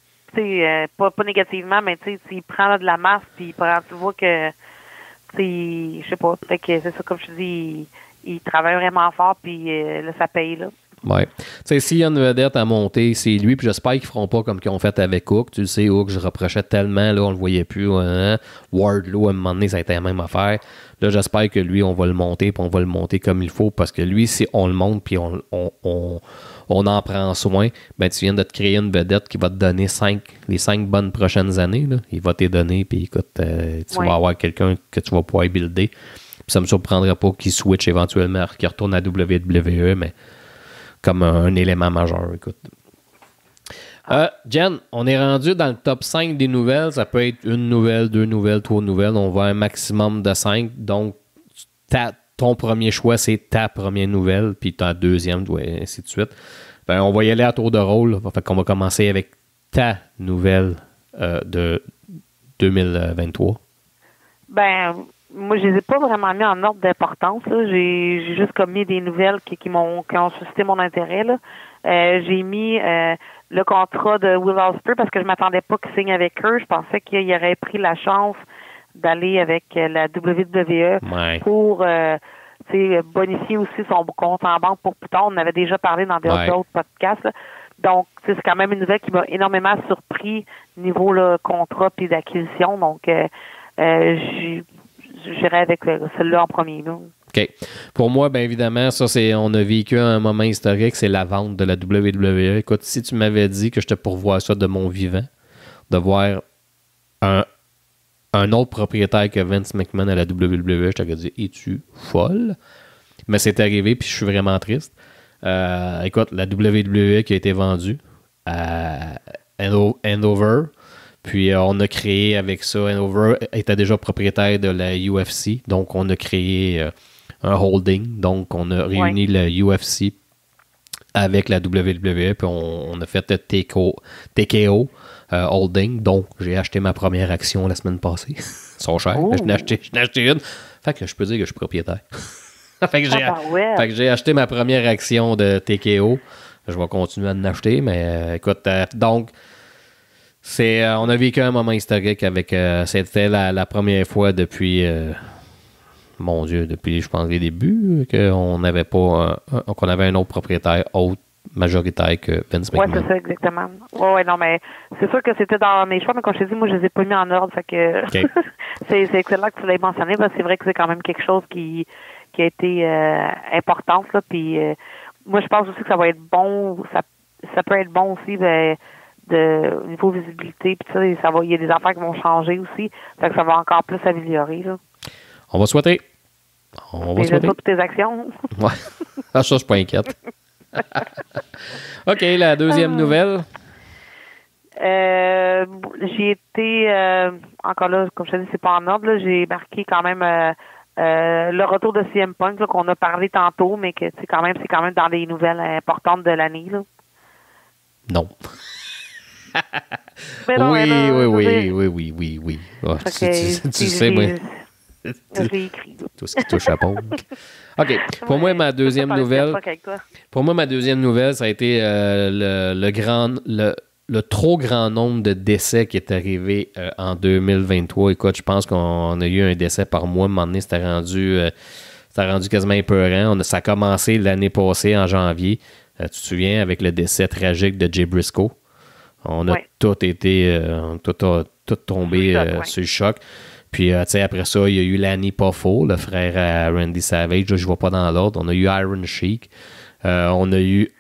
pas négativement, mais il prend là, de la masse, puis tu vois que, je sais pas, fait que c'est ça, comme je te dis, il travaille vraiment fort, puis là, ça paye, là. Ouais. Tu sais, s'il y a une vedette à monter, c'est lui, puis j'espère qu'ils feront pas comme qu'ils ont fait avec Hook. Tu le sais, Hook, je reprochais tellement, là, on le voyait plus. Hein? Wardlow, à un moment donné, ça a été la même affaire. Là, j'espère que lui, on va le monter, puis on va le monter comme il faut, parce que lui, si on le monte, puis on en prend soin, ben tu viens de te créer une vedette qui va te donner les 5 bonnes prochaines années. Là. Il va te donner, puis écoute, tu vas avoir quelqu'un que tu vas pouvoir builder. Puis ça me surprendrait pas qu'il switch éventuellement, qu'il retourne à WWE, mais comme un élément majeur, écoute. Jen, on est rendu dans le top 5 des nouvelles. Ça peut être une nouvelle, 2 nouvelles, 3 nouvelles. On va un maximum de 5. Donc, ton premier choix, c'est ta première nouvelle, puis ta deuxième, et ainsi de suite. Ben, on va y aller à tour de rôle. Fait qu'on va commencer avec ta nouvelle de 2023. Ben, moi, je les ai pas vraiment mis en ordre d'importance. Là. J'ai juste comme mis des nouvelles qui ont suscité mon intérêt. Là. J'ai mis le contrat de Will Ospreay parce que je m'attendais pas qu'il signe avec eux. Je pensais qu'il aurait pris la chance d'aller avec la WWE pour bonifier aussi son compte en banque pour plus tard. On en avait déjà parlé dans d'autres podcasts. Là. Donc, c'est quand même une nouvelle qui m'a énormément surpris niveau là, contrat puis d'acquisition. Donc, j'irai avec celle-là en premier. Là. OK. Pour moi, bien évidemment, ça, on a vécu un moment historique, c'est la vente de la WWE. Écoute, si tu m'avais dit que je te pourvois ça de mon vivant, de voir un autre propriétaire que Vince McMahon à la WWE, je t'aurais dit, es-tu folle? Mais c'est arrivé, puis je suis vraiment triste. Écoute, la WWE qui a été vendue à Hanover. Puis on a créé avec ça, Hanover était déjà propriétaire de la UFC, donc on a créé un holding, donc on a réuni la UFC avec la WWE, puis on a fait TKO holding, donc j'ai acheté ma première action la semaine passée. Ils sont chers, mais je n'ai acheté une. Fait que je peux dire que je suis propriétaire. fait que j'ai acheté ma première action de TKO. Je vais continuer à en acheter, mais écoute, donc... on a vécu un moment historique avec... c'était la première fois depuis... mon Dieu, depuis, je pense, les débuts, qu'on n'avait pas... qu'on avait un autre propriétaire autre majoritaire que Vince McMahon. Oui, c'est ça, exactement. Oui, non, mais c'est sûr que c'était dans mes choix, mais comme je t'ai dit, moi, je les ai pas mis en ordre. Fait que c'est excellent que tu l'aies mentionné, parce que c'est vrai que c'est quand même quelque chose qui a été importante, là. Puis moi, je pense aussi que ça va être bon. Ça peut être bon aussi, de niveau visibilité, puis il y a des affaires qui vont changer aussi, fait que ça va encore plus s'améliorer. Là. On va souhaiter. Souhaiter pour tes actions. Ouais. Ça, je suis pas inquiète. OK, la deuxième nouvelle. J'ai été, encore là, comme je te dis, c'est pas en ordre, là, j'ai marqué quand même le retour de CM Punk là, qu'on a parlé tantôt, mais que c'est quand même dans les nouvelles importantes de l'année. Là. Non. Non, oui. Oh, tu sais, moi. J'ai écrit. Tout ce qui touche à Punk. OK. Pour moi, ma deuxième nouvelle. Pour moi, ma deuxième nouvelle, ça a été le trop grand nombre de décès qui est arrivé en 2023. Écoute, je pense qu'on a eu un décès par mois. À un moment donné, c'était rendu quasiment épeurant. Ça a commencé l'année passée, en janvier. Tu te souviens, avec le décès tragique de Jay Briscoe. On a tout tombé sur le choc. Puis, tu sais, après ça, il y a eu Lanny Poffo, le frère à Randy Savage. Là, je ne vois pas dans l'ordre. On a eu Iron Sheik. On a eu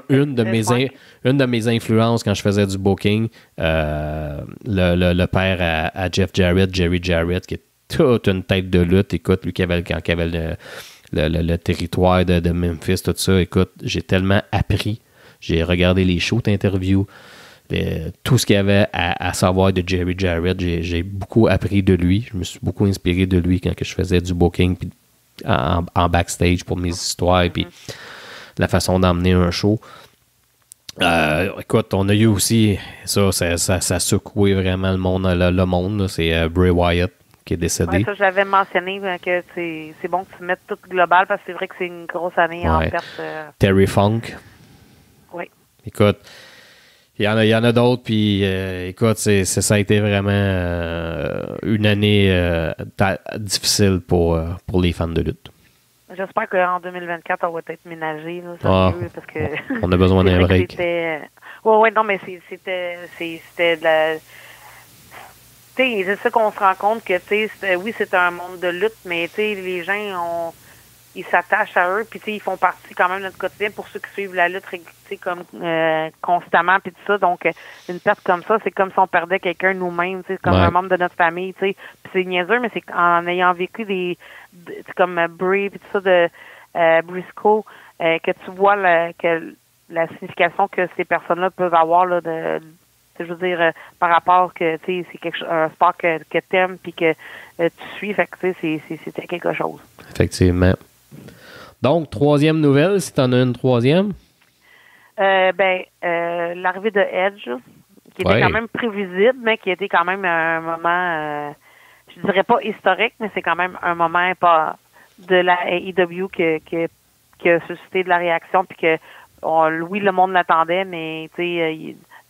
une de mes influences quand je faisais du booking, le père à Jeff Jarrett, Jerry Jarrett, qui est toute une tête de lutte. Écoute, lui qui avait le territoire de Memphis, tout ça. Écoute, j'ai tellement appris. J'ai regardé les shows d'interview. Tout ce qu'il y avait à savoir de Jerry Jarrett, j'ai beaucoup appris de lui. Je me suis beaucoup inspiré de lui quand je faisais du booking puis en backstage pour mes histoires puis la façon d'emmener un show. Écoute, on a eu aussi ça a secoué vraiment le monde. Là, c'est Bray Wyatt qui est décédé. Ouais, ça, j'avais mentionné que c'est bon que tu mettes tout global parce que c'est vrai que c'est une grosse année en perte. Terry Funk. Oui. Écoute, il y en a d'autres, puis écoute, ça a été vraiment une année difficile pour les fans de lutte. J'espère qu'en 2024, on va être ménagé, là, sérieux, parce que... On a besoin d'un break. Ouais, non, mais c'était de la... C'est ça qu'on se rend compte que, oui, c'est un monde de lutte, mais, les gens, ils s'attachent à eux, puis, ils font partie quand même de notre quotidien pour ceux qui suivent la lutte, comme constamment, puis tout ça. Donc, une perte comme ça, c'est comme si on perdait quelqu'un nous-mêmes, comme un membre de notre famille, Puis c'est niaiseux, mais c'est en ayant vécu comme Bray, puis tout ça de Briscoe, que tu vois que la signification que ces personnes-là peuvent avoir, là, je veux dire, par rapport que, c'est un sport que t'aimes puis que tu suis, fait que, c'était quelque chose. Effectivement. Donc, troisième nouvelle, si tu en as une troisième. L'arrivée de Edge, qui était quand même prévisible, mais qui était quand même un moment, je dirais pas historique, mais c'est quand même un moment de la AEW qui a suscité de la réaction, puis que, oui, le monde l'attendait, mais,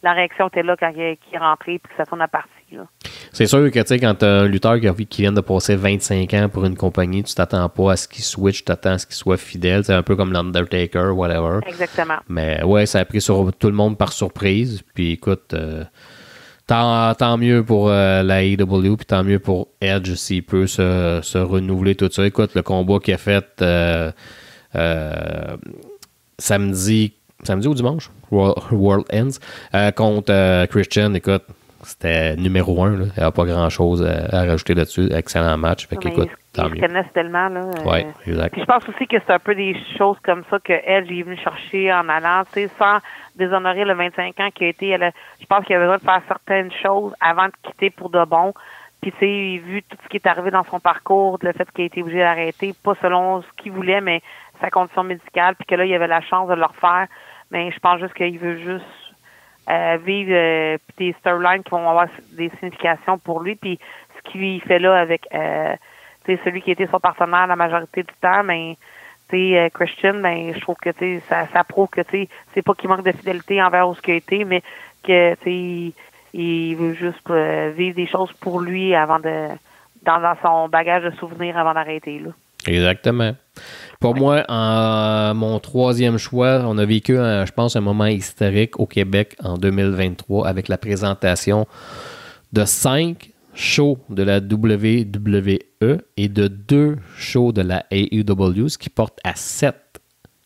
la réaction était là quand il est rentré, puis que ça tourne à partie, là. C'est sûr que, quand tu as un lutteur qui vient de passer 25 ans pour une compagnie, tu t'attends pas à ce qu'il switch, tu t'attends à ce qu'il soit fidèle. C'est un peu comme l'Undertaker, whatever. Exactement. Mais ouais, ça a pris sur tout le monde par surprise. Puis écoute, tant mieux pour la AEW, puis tant mieux pour Edge s'il peut se renouveler tout ça. Écoute, le combat qu'il a fait samedi ou dimanche, World Ends, contre Christian, écoute, c'était numéro 1. Là. Il n'y a pas grand-chose à rajouter là-dessus. Excellent match. Fait qu'écoute, tant mieux. Ils se connaissent tellement. Là, oui, exact. Puis je pense aussi que c'est un peu des choses comme ça que Edge est venu chercher en allant, sans déshonorer le 25 ans qui a été. Je pense qu'il avait besoin de faire certaines choses avant de quitter pour de bon. Puis, vu tout ce qui est arrivé dans son parcours, le fait qu'il a été obligé d'arrêter, pas selon ce qu'il voulait, mais sa condition médicale, puis que là, il avait la chance de le refaire. Mais je pense juste qu'il veut juste vivre des storylines qui vont avoir des significations pour lui. Puis ce qu'il fait là avec celui qui était son partenaire la majorité du temps, mais Christian, je trouve que ça prouve que c'est pas qu'il manque de fidélité envers ce qu'il a été, mais que il veut juste vivre des choses pour lui avant dans son bagage de souvenirs avant d'arrêter là. Exactement. Pour moi, mon troisième choix, on a vécu, je pense, un moment historique au Québec en 2023 avec la présentation de 5 shows de la WWE et de 2 shows de la AEW, ce qui porte à 7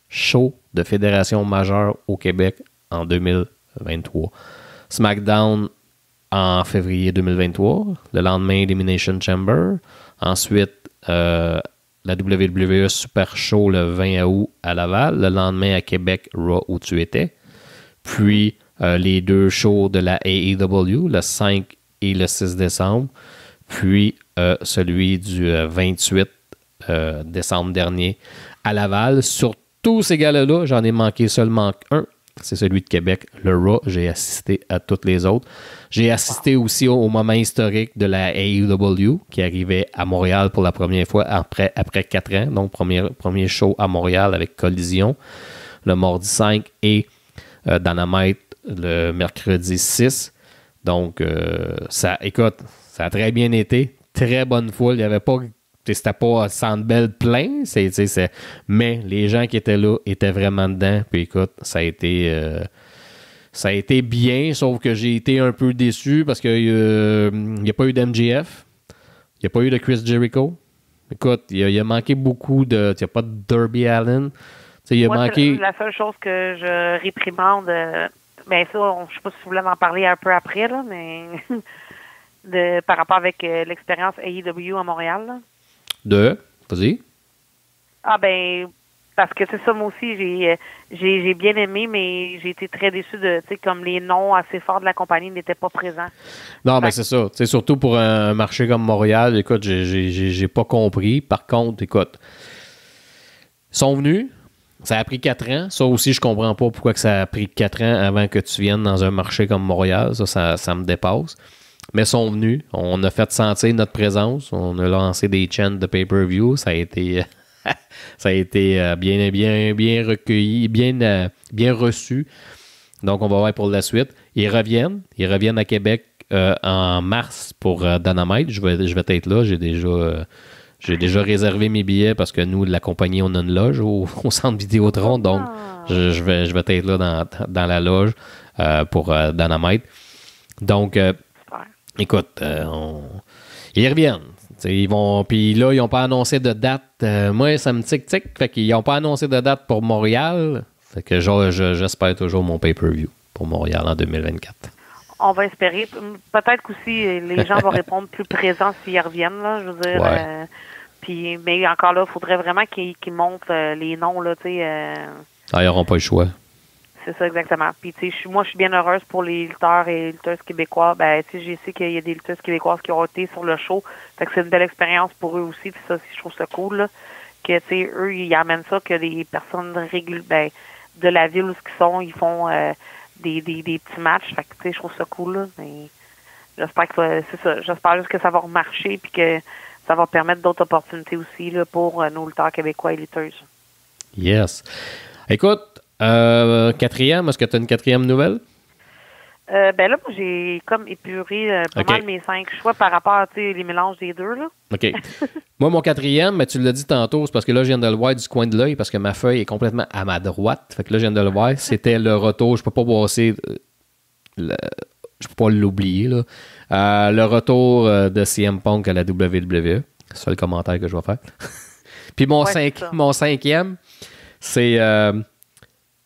shows de fédération majeure au Québec en 2023. SmackDown en février 2023, le lendemain Elimination Chamber, ensuite la WWE Super Show le 20 août à Laval, le lendemain à Québec, Raw où tu étais, puis les 2 shows de la AEW, le 5 et le 6 décembre, puis celui du 28 décembre dernier à Laval. Sur tous ces galas-là, j'en ai manqué seulement un, c'est celui de Québec, le Raw. J'ai assisté à toutes les autres. J'ai assisté aussi au moment historique de la AEW qui arrivait à Montréal pour la première fois après 4 ans. Donc, premier show à Montréal avec Collision le mardi 5 et Dynamite le mercredi 6. Donc, écoute, ça a très bien été. Très bonne foule. Il n'y avait pas... C'était pas Centre Bell plein, mais les gens qui étaient là étaient vraiment dedans. Puis écoute, ça a été bien, sauf que j'ai été un peu déçu parce qu'il n'y a pas eu d'MJF, il n'y a pas eu de Chris Jericho. Écoute, il a manqué beaucoup de... Il n'y a pas de Darby Allin. Il a manqué... La seule chose que je réprimande, ça, je ne sais pas si vous voulez en parler un peu après, là, mais par rapport avec l'expérience AEW à Montréal, là. Vas-y. Parce que c'est ça, moi aussi, j'ai bien aimé, mais j'ai été très déçu de, comme les noms assez forts de la compagnie n'étaient pas présents. Non, mais c'est ça. C'est surtout pour un marché comme Montréal, écoute, j'ai pas compris. Par contre, écoute, ils sont venus. Ça a pris 4 ans. Ça aussi, je comprends pas pourquoi que ça a pris 4 ans avant que tu viennes dans un marché comme Montréal. Ça me dépasse. Mais sont venus. On a fait sentir notre présence. On a lancé des chaînes de pay-per-view. Ça a été bien recueilli, bien reçu. Donc, on va voir pour la suite. Ils reviennent à Québec en mars pour Dynamite. Je vais être là. J'ai déjà J'ai déjà réservé mes billets parce que nous, de la compagnie, on a une loge au centre Vidéotron. Donc, je vais être là dans la loge pour Dynamite. Donc, écoute, ils reviennent. Ils vont. Puis là, ils n'ont pas annoncé de date. Moi, ça me tic-tic. Fait qu'ils n'ont pas annoncé de date pour Montréal. Fait que j'espère toujours mon pay-per-view pour Montréal en 2024. On va espérer. Peut-être qu'aussi les gens vont répondre plus présents s'ils reviennent. Là, je veux dire. Ouais. Puis, mais encore là, il faudrait vraiment qu'ils montrent les noms. Là, Ils n'auront pas le choix. C'est ça, exactement. Puis, tu sais, moi, je suis bien heureuse pour les lutteurs et lutteuses québécois. Ben, tu sais, j'ai sais qu'il y a des lutteuses québécoises qui ont été sur le show. Fait que c'est une belle expérience pour eux aussi. Puis ça, je trouve ça cool, là. Que, tu sais, eux, ils amènent ça, que des personnes de la ville où ils sont, ils font des petits matchs. Fait que, tu sais, je trouve ça cool, là. Mais j'espère que c'est ça. J'espère juste que ça va remarcher puis que ça va permettre d'autres opportunités aussi, là, pour nos lutteurs québécois et lutteuses. Yes. Écoute, quatrième, est-ce que tu as une quatrième nouvelle? Ben là, j'ai comme épuré pas mal mes 5 choix par rapport à les mélanges des deux. Là. OK. Moi, mon quatrième, mais tu l'as dit tantôt, c'est parce que là, je viens de le voir du coin de l'œil parce que ma feuille est complètement à ma droite. Fait que là, je viens de le voir. C'était le retour. Je peux pas passer. Je peux pas l'oublier. Là. Le retour de CM Punk à la WWE. C'est ça le commentaire que je vais faire. Puis mon cinquième, c'est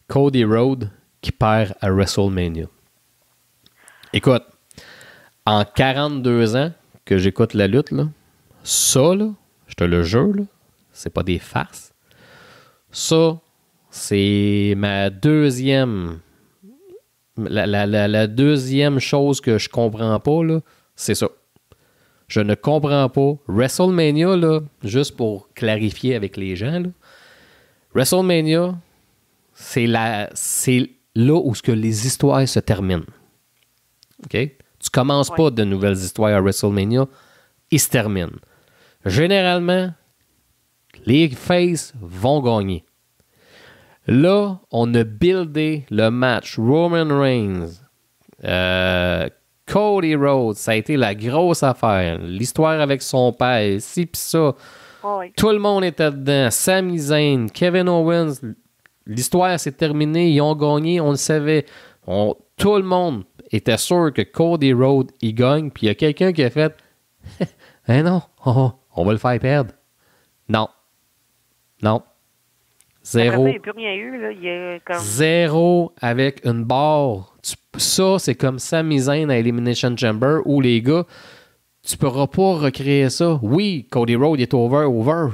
Cody Rhodes qui perd à WrestleMania. Écoute, en 42 ans que j'écoute la lutte, là, ça, là, je te le jure, là, c'est pas des farces. Ça, c'est ma deuxième... La deuxième chose que je comprends pas, là, c'est ça. Je ne comprends pas. WrestleMania, là, juste pour clarifier avec les gens, là, WrestleMania, c'est là où ce que les histoires se terminent. OK? Tu commences pas de nouvelles histoires à WrestleMania, ils se terminent. Généralement, les faces vont gagner. Là, on a buildé le match Roman Reigns, Cody Rhodes, ça a été la grosse affaire. L'histoire avec son père, ci pis ça. Tout le monde était dedans. Sami Zayn, Kevin Owens, l'histoire s'est terminée, ils ont gagné, on le savait. Tout le monde était sûr que Cody Rhodes, il gagne, puis il y a quelqu'un qui a fait « Eh non, on va le faire perdre. » Non. Zéro. Après ça, il n'y a plus rien eu. Là. Il y a comme... Zéro avec une barre. Ça, c'est comme Sami Zayn à Elimination Chamber où les gars, tu pourras pas recréer ça. Oui, Cody Rhodes est over.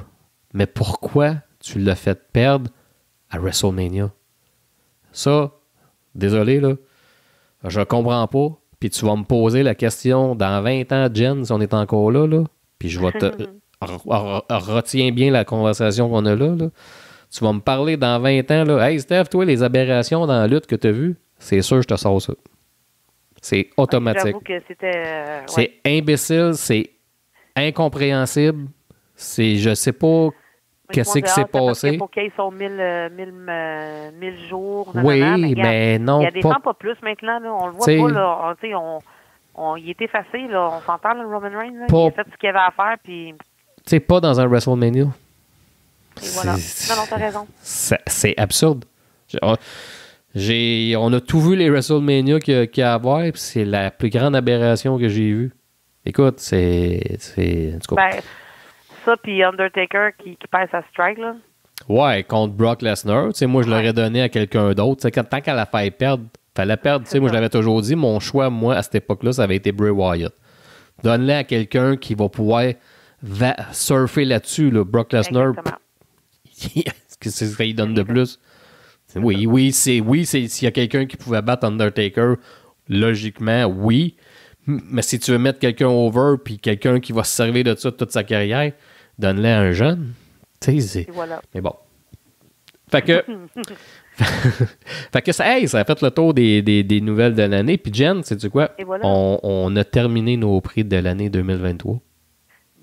Mais pourquoi tu l'as fait perdre à WrestleMania? Ça, désolé, là, je comprends pas. Puis tu vas me poser la question dans 20 ans, Jen, si on est encore là. Puis je vais te... retiens bien la conversation qu'on a là. Tu vas me parler dans 20 ans, là. Hey, Steph, toi, les aberrations dans la lutte que tu as vues, c'est sûr, je te sors ça. C'est automatique. J'avoue que c'était... C'est imbécile, c'est incompréhensible. Je sais pas qu'est-ce qui s'est passé. Pour qu'ils sont 1000 jours. Oui, mais non. Il y a des temps pas plus maintenant. Là, on le voit pas. Là, il est effacé. Là, on s'entend, le Roman Reigns. Là, il a fait ce qu'il avait à faire. Puis... Tu sais, pas dans un WrestleMania. Et voilà. Non, t'as raison. C'est absurde. On a tout vu les WrestleMania qu'il y a à avoir, puis c'est la plus grande aberration que j'ai vue. Écoute, c'est en tout cas, ça, puis Undertaker qui passe à Strike, là. Ouais, contre Brock Lesnar. Tu sais, moi, je l'aurais donné à quelqu'un d'autre. Tant qu'elle a fait perdre, fallait perdre. Tu sais, moi, je l'avais toujours dit, mon choix, moi, à cette époque-là, ça avait été Bray Wyatt. Donne-le à quelqu'un qui va pouvoir surfer là-dessus, là. Brock Lesnar. Qu'est-ce que ça lui donne de plus? Oui, s'il y a quelqu'un qui pouvait battre Undertaker, logiquement, oui. Mais si tu veux mettre quelqu'un over puis quelqu'un qui va se servir de ça toute sa carrière, donne-le à un jeune. Tu sais, voilà. Mais bon. Fait que... fait que ça a fait le tour des nouvelles de l'année. Puis Jen, sais-tu quoi? Voilà. On a terminé nos prix de l'année 2023.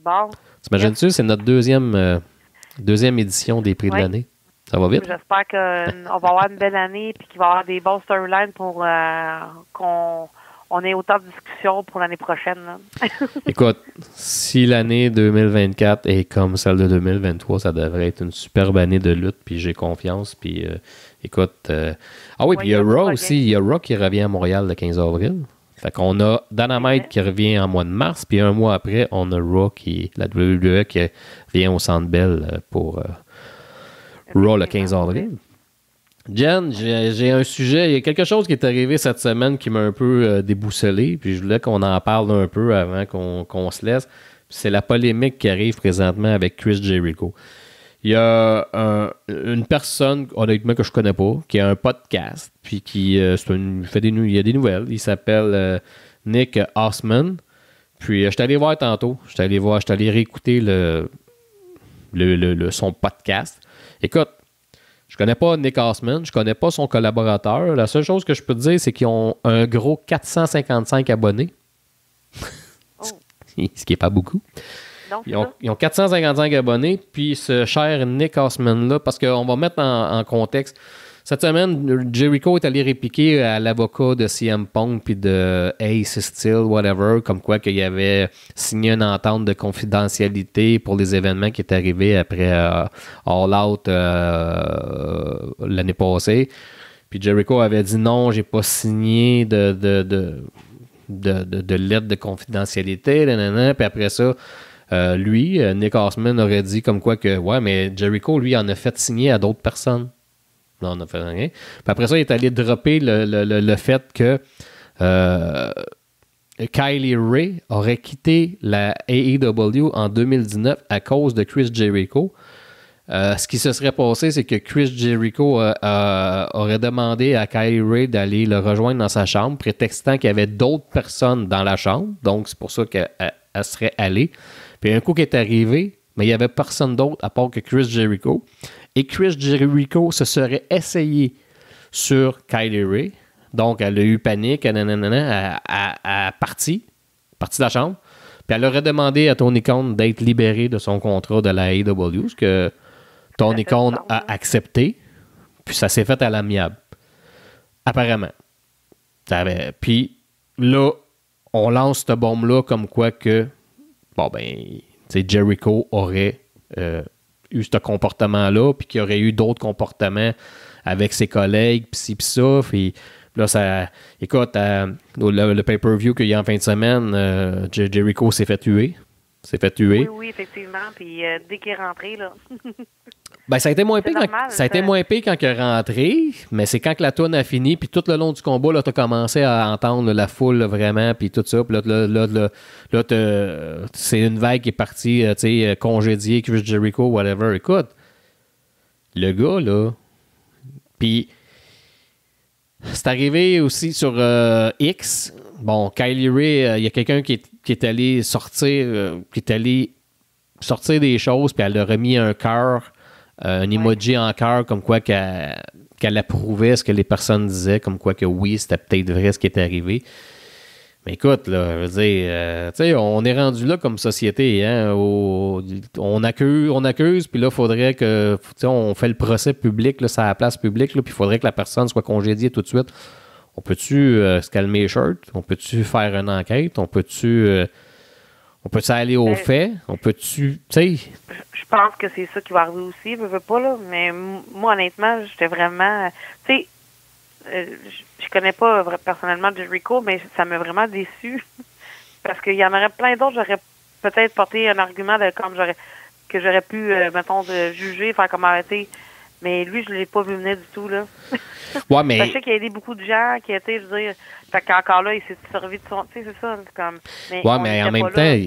Bon. T'imagines-tu? C'est notre deuxième édition des prix de l'année. Ça va vite? J'espère qu'on va avoir une belle année et qu'il va y avoir des bons storylines pour qu'on on ait autant de discussions pour l'année prochaine. Là. Écoute, si l'année 2024 est comme celle de 2023, ça devrait être une superbe année de lutte, puis j'ai confiance. Puis écoute, ah oui, puis il y a Raw aussi. Il y a Raw qui revient à Montréal le 15 avril. Fait qu'on a Dynamite qui revient en mois de mars, puis un mois après, on a Raw la WWE qui vient au Centre Bell pour Raw le 15 avril. Jen, j'ai un sujet, il y a quelque chose qui est arrivé cette semaine qui m'a un peu déboussolé, puis je voulais qu'on en parle un peu avant qu'on se laisse. C'est la polémique qui arrive présentement avec Chris Jericho. Il y a une personne, honnêtement, que je connais pas, qui a un podcast, puis qui il y a des nouvelles. Il s'appelle Nick Osman. Puis je suis allé voir tantôt. Je suis allé réécouter son podcast. Écoute, je connais pas Nick Osman, je connais pas son collaborateur. La seule chose que je peux te dire, c'est qu'ils ont un gros 455 abonnés. Oh. Ce qui n'est pas beaucoup. Ils ont 455 abonnés, puis ce cher Nick Osman-là, parce qu'on va mettre en contexte, cette semaine, Jericho est allé répliquer à l'avocat de CM Punk puis de Ace Steel, whatever, comme quoi qu'il avait signé une entente de confidentialité pour les événements qui étaient arrivés après All Out l'année passée. Puis Jericho avait dit non, j'ai pas signé de lettre de confidentialité, puis après ça, lui, Nick Osman aurait dit comme quoi que, ouais, mais Jericho, lui, en a fait signer à d'autres personnes. Non, on n'a fait rien. Puis après ça, il est allé dropper le fait que Kylie Ray aurait quitté la AEW en 2019 à cause de Chris Jericho. Ce qui se serait passé, c'est que Chris Jericho aurait demandé à Kylie Ray d'aller le rejoindre dans sa chambre, prétextant qu'il y avait d'autres personnes dans la chambre. Donc, c'est pour ça qu'elle serait allée. Puis un coup qui est arrivé, mais il n'y avait personne d'autre à part que Chris Jericho. Et Chris Jericho se serait essayé sur Kylie Ray. Donc, elle a eu panique, elle a parti de la chambre. Puis elle aurait demandé à Tony Khan d'être libéré de son contrat de la AEW, ce que Tony Khan a accepté. Puis ça s'est fait à l'amiable. Apparemment. Puis là, on lance cette bombe-là comme quoi que, bon ben, Jericho aurait eu ce comportement-là, puis qu'il y aurait eu d'autres comportements avec ses collègues, puis ci, puis ça. Puis là, ça. Écoute, le pay-per-view qu'il y a en fin de semaine, Jericho s'est fait tuer. Oui, effectivement. Puis dès qu'il est rentré, là. Ben, ça a été moins pire quand il est rentré, mais c'est quand que la tourne a fini, puis tout le long du combat, là, tu as commencé à entendre la foule là, vraiment, puis tout ça. Puis là c'est une vague qui est partie, tu sais, congédier Chris Jericho, whatever. Écoute, le gars, là, puis c'est arrivé aussi sur X. Bon, Kylie Ray, il y a quelqu'un qui est allé sortir, des choses, puis elle a remis un cœur. Un emoji en cœur, comme quoi qu'elle approuvait ce que les personnes disaient, comme quoi que oui, c'était peut-être vrai ce qui est arrivé. Mais écoute, là, je veux dire, tu sais, on est rendu là comme société, hein, on accuse, puis là, il faudrait que, tu sais, on fait le procès public, là, c'est à la place publique, là, puis il faudrait que la personne soit congédiée tout de suite. On peut-tu se calmer les shirts? On peut-tu faire une enquête? On peut-tu aller au fait? On peut-tu, tu sais... Je pense que c'est ça qui va arriver aussi, je veux pas, là. Mais moi, honnêtement, j'étais vraiment... Tu sais, je connais pas personnellement Jericho, mais ça m'a vraiment déçu. Parce qu'il y en aurait plein d'autres, j'aurais peut-être porté un argument de comme que j'aurais pu, mettons, de juger, faire comme arrêter. Mais lui, je l'ai pas vu venir du tout, là. Ouais, mais... Je sais qu'il a aidé beaucoup de gens qui étaient, je veux dire... Fait qu'encore là, il s'est servi de son... Tu sais, c'est ça, c'est comme... Mais en même temps...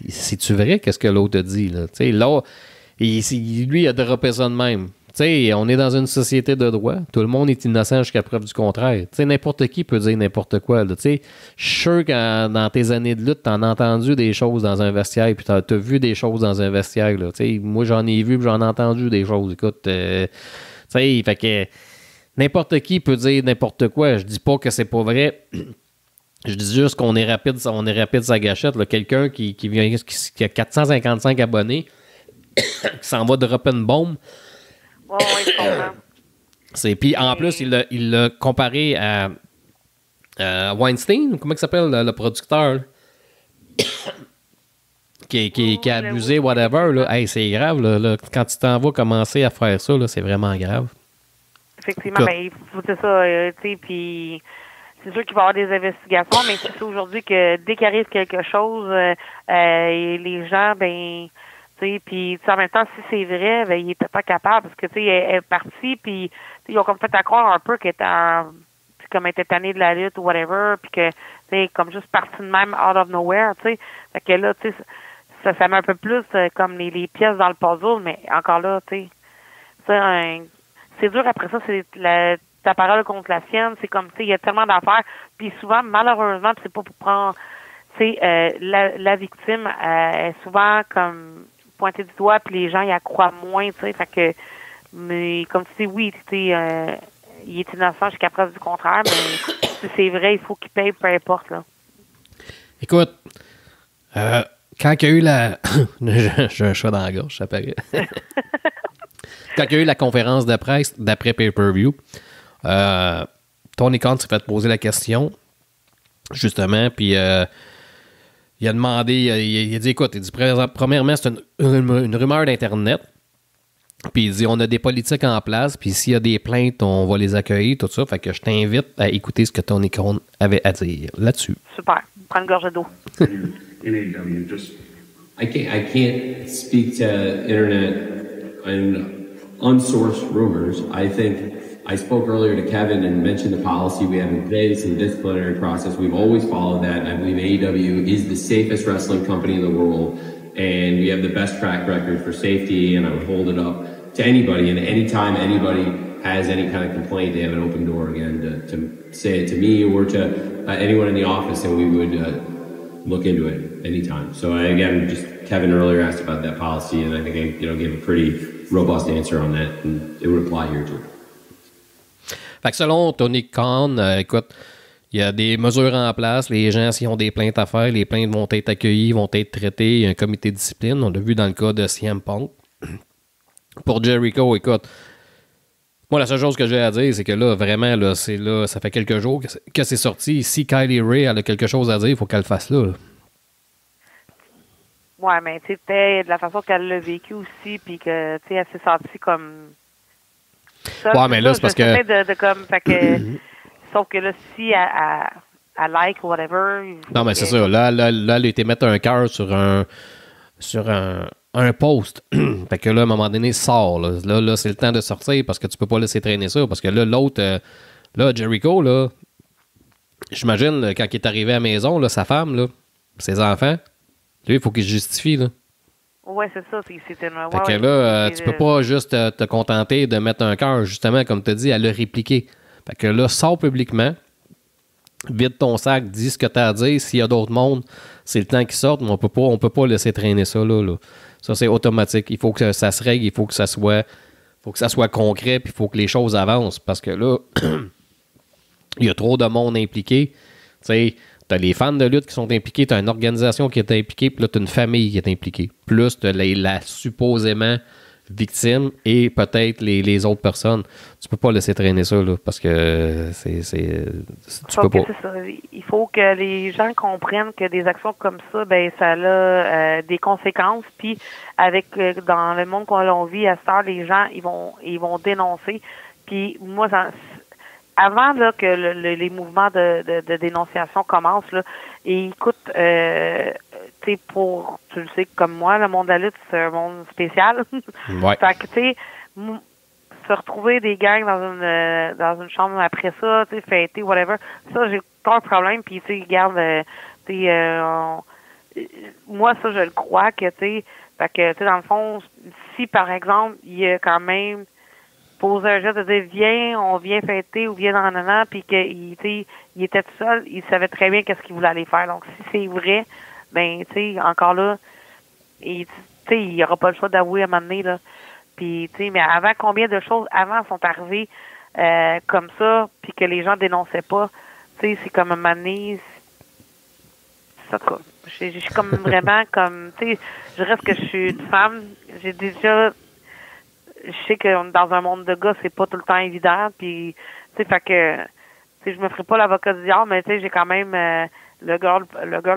C'est-tu vrai qu'est-ce que l'autre a dit, là? Tu sais, là, lui, il a droppé ça de même. Tu sais, on est dans une société de droit. Tout le monde est innocent jusqu'à preuve du contraire. Tu sais, n'importe qui peut dire n'importe quoi, là. Tu sais, je suis sûr que dans tes années de lutte, t'en as entendu des choses dans un vestiaire, puis t'as vu des choses dans un vestiaire, là. Tu sais, moi, j'en ai vu, puis j'en ai entendu des choses. Écoute, tu sais, fait que n'importe qui peut dire n'importe quoi. Je dis pas que c'est pas vrai. Je dis juste qu'on est rapide sa gâchette. Là. Quelqu'un qui a 455 abonnés, qui s'en va dropper une bombe. Oui, je comprends. Puis en plus, il l'a comparé à Weinstein, comment il s'appelle, le producteur, là? qui a abusé, whatever, là. Hey, c'est grave, là, quand tu t'en vas commencer à faire ça, là, c'est vraiment grave. Effectivement, ben, il faut c'est ça, tu sais, puis c'est sûr qu'il va y avoir des investigations, mais c'est ça aujourd'hui que dès qu'il arrive quelque chose, les gens, ben, tu sais, puis en même temps, si c'est vrai, ben, il était pas capable, parce que, tu sais, elle est partie, puis ils ont comme fait à croire un peu qu'elle était comme elle était tannée de la lutte ou whatever, puis que, tu sais, comme juste partie de même out of nowhere, tu sais, fait que là, tu sais, ça met un peu plus comme les pièces dans le puzzle, mais encore là, tu sais, c'est dur après ça, c'est ta parole contre la sienne, c'est comme, tu sais, il y a tellement d'affaires, puis souvent, malheureusement, c'est pas pour prendre, tu sais, la victime est souvent comme pointée du doigt, puis les gens y croient moins, tu sais, fait que, mais comme tu sais, oui, tu sais, il est innocent jusqu'à preuve du contraire, mais si c'est vrai, il faut qu'il paye, peu importe, là. Écoute, quand il y a eu la... J'ai un chat dans la gorge, ça paraît. Quand il y a eu la conférence de presse d'après pay-per-view, Tony Khan s'est fait poser la question, justement, puis il a demandé, il a dit, écoute, il dit, premièrement, c'est une rumeur d'Internet, puis il dit, on a des politiques en place, puis s'il y a des plaintes, on va les accueillir, tout ça, fait que je t'invite à écouter ce que Tony Khan avait à dire là-dessus. Super, prends une gorgée d'eau. I can't speak to internet and unsourced rumors. I think I spoke earlier to Kevin and mentioned the policy we have in place and the disciplinary process. We've always followed that, and I believe AEW is the safest wrestling company in the world, and we have the best track record for safety, and I would hold it up to anybody, and anytime anybody has any kind of complaint, they have an open door again to say it to me or to anyone in the office, and we would look into it anytime. So again, just Kevin earlier asked about that policy, and I think I gave a pretty robust answer on that, and it would apply here too. Fait que selon Tony Khan, écoute, il y a des mesures en place. Les gens, s'ils ont des plaintes à faire, les plaintes vont être accueillies, vont être traitées. Il y a un comité de discipline. On l'a vu dans le cas de CM Punk. Pour Jericho, écoute, moi, la seule chose que j'ai à dire, c'est que là, vraiment, là, ça fait quelques jours que c'est sorti. Si Kylie Ray elle a quelque chose à dire, il faut qu'elle le fasse là. Ouais, mais tu sais, de la façon qu'elle l'a vécu aussi, puis que, tu sais, elle s'est sentie comme... Ça, ouais, mais là, c'est parce que... fait que sauf que là, si elle like ou whatever... Non, mais c'est ça. Là, elle a été mettre un cœur sur un post. Fait que là, à un moment donné, sort. Là, c'est le temps de sortir parce que tu peux pas laisser traîner ça. Parce que là, l'autre... là, Jericho, là... J'imagine, quand il est arrivé à la maison, là, sa femme, là, ses enfants... Lui, il faut qu'il se justifie, là. Oui, c'est ça. C'était une... Fait que là, tu peux pas juste te contenter de mettre un cœur, justement, comme tu as dit, à le répliquer. Fait que là, sors publiquement, vide ton sac, dis ce que tu as à dire. S'il y a d'autres mondes, c'est le temps qu'ils sortent, mais on peut pas laisser traîner ça, là. Ça, c'est automatique. Il faut que ça se règle, il faut que ça soit concret, puis il faut que les choses avancent. Parce que là, il y a trop de monde impliqué. Tu sais, t'as les fans de lutte qui sont impliqués, t'as une organisation qui est impliquée, puis là, t'as une famille qui est impliquée. Plus t'as la supposément victime et peut-être les autres personnes. Tu peux pas laisser traîner ça, là, parce que tu peux pas. C'est ça. Il faut que les gens comprennent que des actions comme ça, ben ça a des conséquences. Puis avec dans le monde qu'on vit à cette heure, les gens ils vont dénoncer. Puis moi, avant là que les mouvements de dénonciation commencent, là, et écoute, tu sais, tu le sais comme moi, le monde de la lutte, c'est un monde spécial. Ouais. Fait que, tu sais, se retrouver des gangs dans une chambre après ça, tu sais, fêter, whatever, ça, j'ai pas un problème. Puis, tu sais, regarde, moi, ça, je le crois que, tu sais, fait que, tu sais, dans le fond, si, par exemple, il y a quand même poser un geste de dire viens, on vient fêter ou viens dans un an, puis qu'il il était tout seul, il savait très bien qu'est-ce qu'il voulait aller faire. Donc si c'est vrai, ben tu sais, encore là, il n'y aura pas le choix d'avouer à un moment donné, là. Puis tu sais, mais avant, combien de choses avant sont arrivées comme ça, puis que les gens dénonçaient pas, tu sais, c'est comme un moment donné, ça quoi. Je suis comme vraiment comme, tu sais, je reste que je suis une femme, j'ai déjà je sais que dans un monde de gars, c'est pas tout le temps évident, puis tu sais, fait que je me ferai pas l'avocat du diable, mais tu sais, j'ai quand même le girl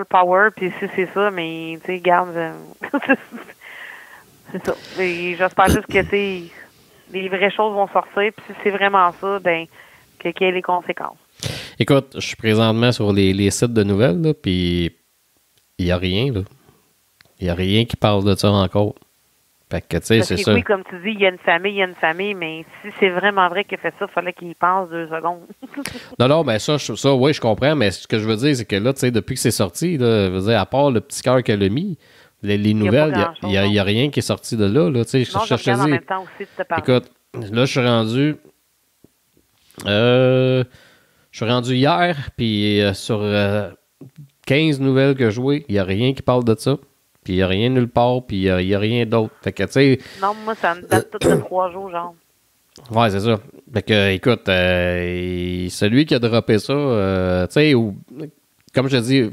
power, puis si c'est ça, mais tu sais, garde, c'est ça. Et j'espère juste que les vraies choses vont sortir, puis si c'est vraiment ça, ben qu'il y ait les conséquences. Écoute, je suis présentement sur les sites de nouvelles, là, puis il n'y a rien, là. Il n'y a rien qui parle de ça encore. Fait que, tu sais, c'est ça. Oui, comme tu dis, il y a une famille, mais si c'est vraiment vrai qu'il a fait ça, il fallait qu'il y pense 2 secondes. Non, ben ça, oui, je comprends, mais ce que je veux dire, c'est que là, tu sais, depuis que c'est sorti, là, je veux dire, à part le petit cœur qu'elle a mis, les nouvelles, il n'y a rien qui est sorti de là, tu sais. Non, je regarde en même temps aussi de te parler. Écoute, là, je suis rendu hier, puis sur 15 nouvelles que je jouais, il n'y a rien qui parle de ça. Puis il n'y a rien nulle part, puis il n'y a rien d'autre. Fait que, tu sais... Non, moi, ça me date tout de 3 jours, genre. Ouais, c'est ça. Fait que, écoute, celui qui a droppé ça, tu sais, comme je te dis,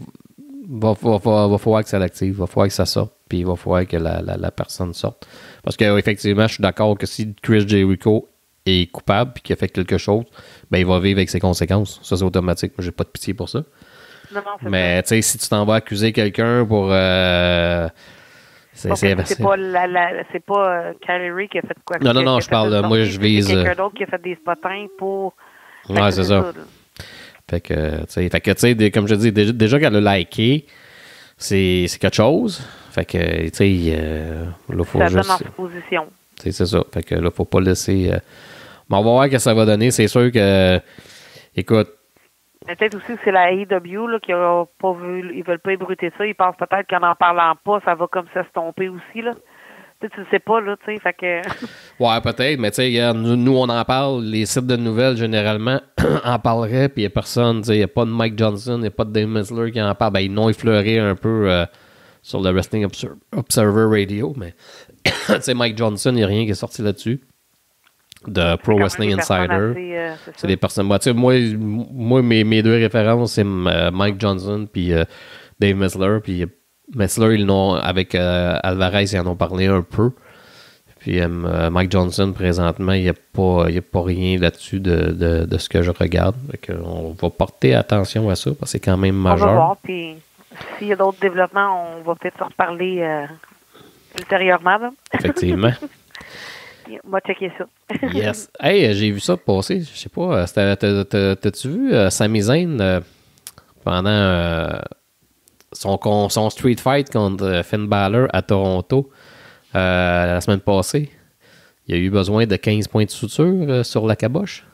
va falloir que ça l'active, va falloir que ça sorte, puis il va falloir que la personne sorte. Parce que, effectivement, je suis d'accord que si Chris Jericho est coupable, puis qu'il a fait quelque chose, ben il va vivre avec ses conséquences. Ça, c'est automatique. Moi, j'ai pas de pitié pour ça. Non, mais tu sais, si tu t'en vas accuser quelqu'un pour... c'est pas Kyrie qui a fait quoi. Non, je parle... Moi, je vise... C'est quelqu'un d'autre qui a fait des spotins pour... Ouais, c'est ça. Fait que, tu sais, comme je dis, déjà qu'elle a liké, c'est quelque chose. Fait que, tu sais, là, faut ça juste... donne en supposition. C'est ça. Fait que là, faut pas laisser... Mais on va voir ce que ça va donner. C'est sûr que... Écoute... Peut-être aussi que c'est la AEW là, qui a pas vu, ils veulent pas ébruiter ça. Ils pensent peut-être qu'en parlant pas, ça va comme s'estomper aussi, là. Tu le sais pas, là, tu sais, fait que... Ouais, peut-être, mais tu sais, nous, on en parle. Les sites de nouvelles, généralement, en parleraient, puis il n'y a personne, tu sais, il n'y a pas de Mike Johnson, il n'y a pas de Dave Missler qui en parle. Ben, ils n'ont effleuré un peu sur le Wrestling Observer Radio, mais, tu sais, Mike Johnson, il n'y a rien qui est sorti là-dessus. De Pro Wrestling Insider. C'est des personnes. Moi mes deux références, c'est Mike Johnson puis Dave Missler. Puis Missler, ils l'ont avec Alvarez, ils en ont parlé un peu. Puis Mike Johnson, présentement, il n'y a pas rien là-dessus de ce que je regarde. On va porter attention à ça parce que c'est quand même majeur. On va voir. Puis s'il y a d'autres développements, on va peut-être en reparler ultérieurement. Là. Effectivement. On va checker ça. Yes. Hey, j'ai vu ça passer. Je sais pas. T'as-tu vu Sami Zayn pendant son street fight contre Finn Balor à Toronto la semaine passée? Il a eu besoin de 15 points de suture sur la caboche?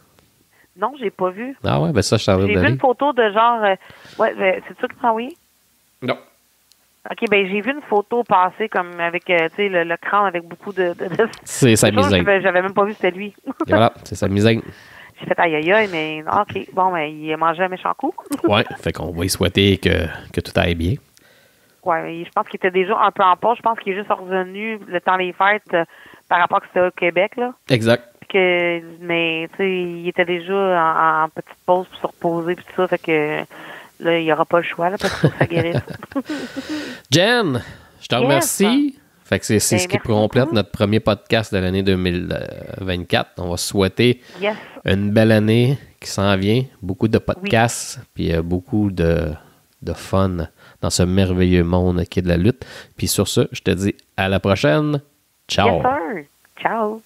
Non, j'ai pas vu. Ah ouais, ben ça, je t'en ai donné. J'ai vu une photo de genre... c'est ça que tu m'as envoyé? Non. OK, ben j'ai vu une photo passer comme avec, tu sais, le crâne avec beaucoup de c'est Sami Zayn. J'avais même pas vu c'était lui. Et voilà, c'est Sami Zayn. J'ai fait aïe, mais OK, bon, ben il a mangé un méchant coup. Ouais, fait qu'on va y souhaiter que tout aille bien. Ouais, je pense qu'il était déjà un peu en pause. Je pense qu'il est juste revenu le temps des fêtes par rapport que c'était au Québec, là. Exact. Mais, tu sais, il était déjà en petite pause pour se reposer puis tout ça, fait que... Là, il n'y aura pas le choix, là, parce qu'il faut que ça guérisse. Jen, je te remercie. Fait que c'est ce qui complète beaucoup. notre premier podcast de l'année 2024. On va souhaiter Yes. une belle année qui s'en vient. Beaucoup de podcasts, puis beaucoup de fun dans ce merveilleux monde qui est de la lutte. Puis sur ce, je te dis à la prochaine. Ciao. Yes, sir. Ciao.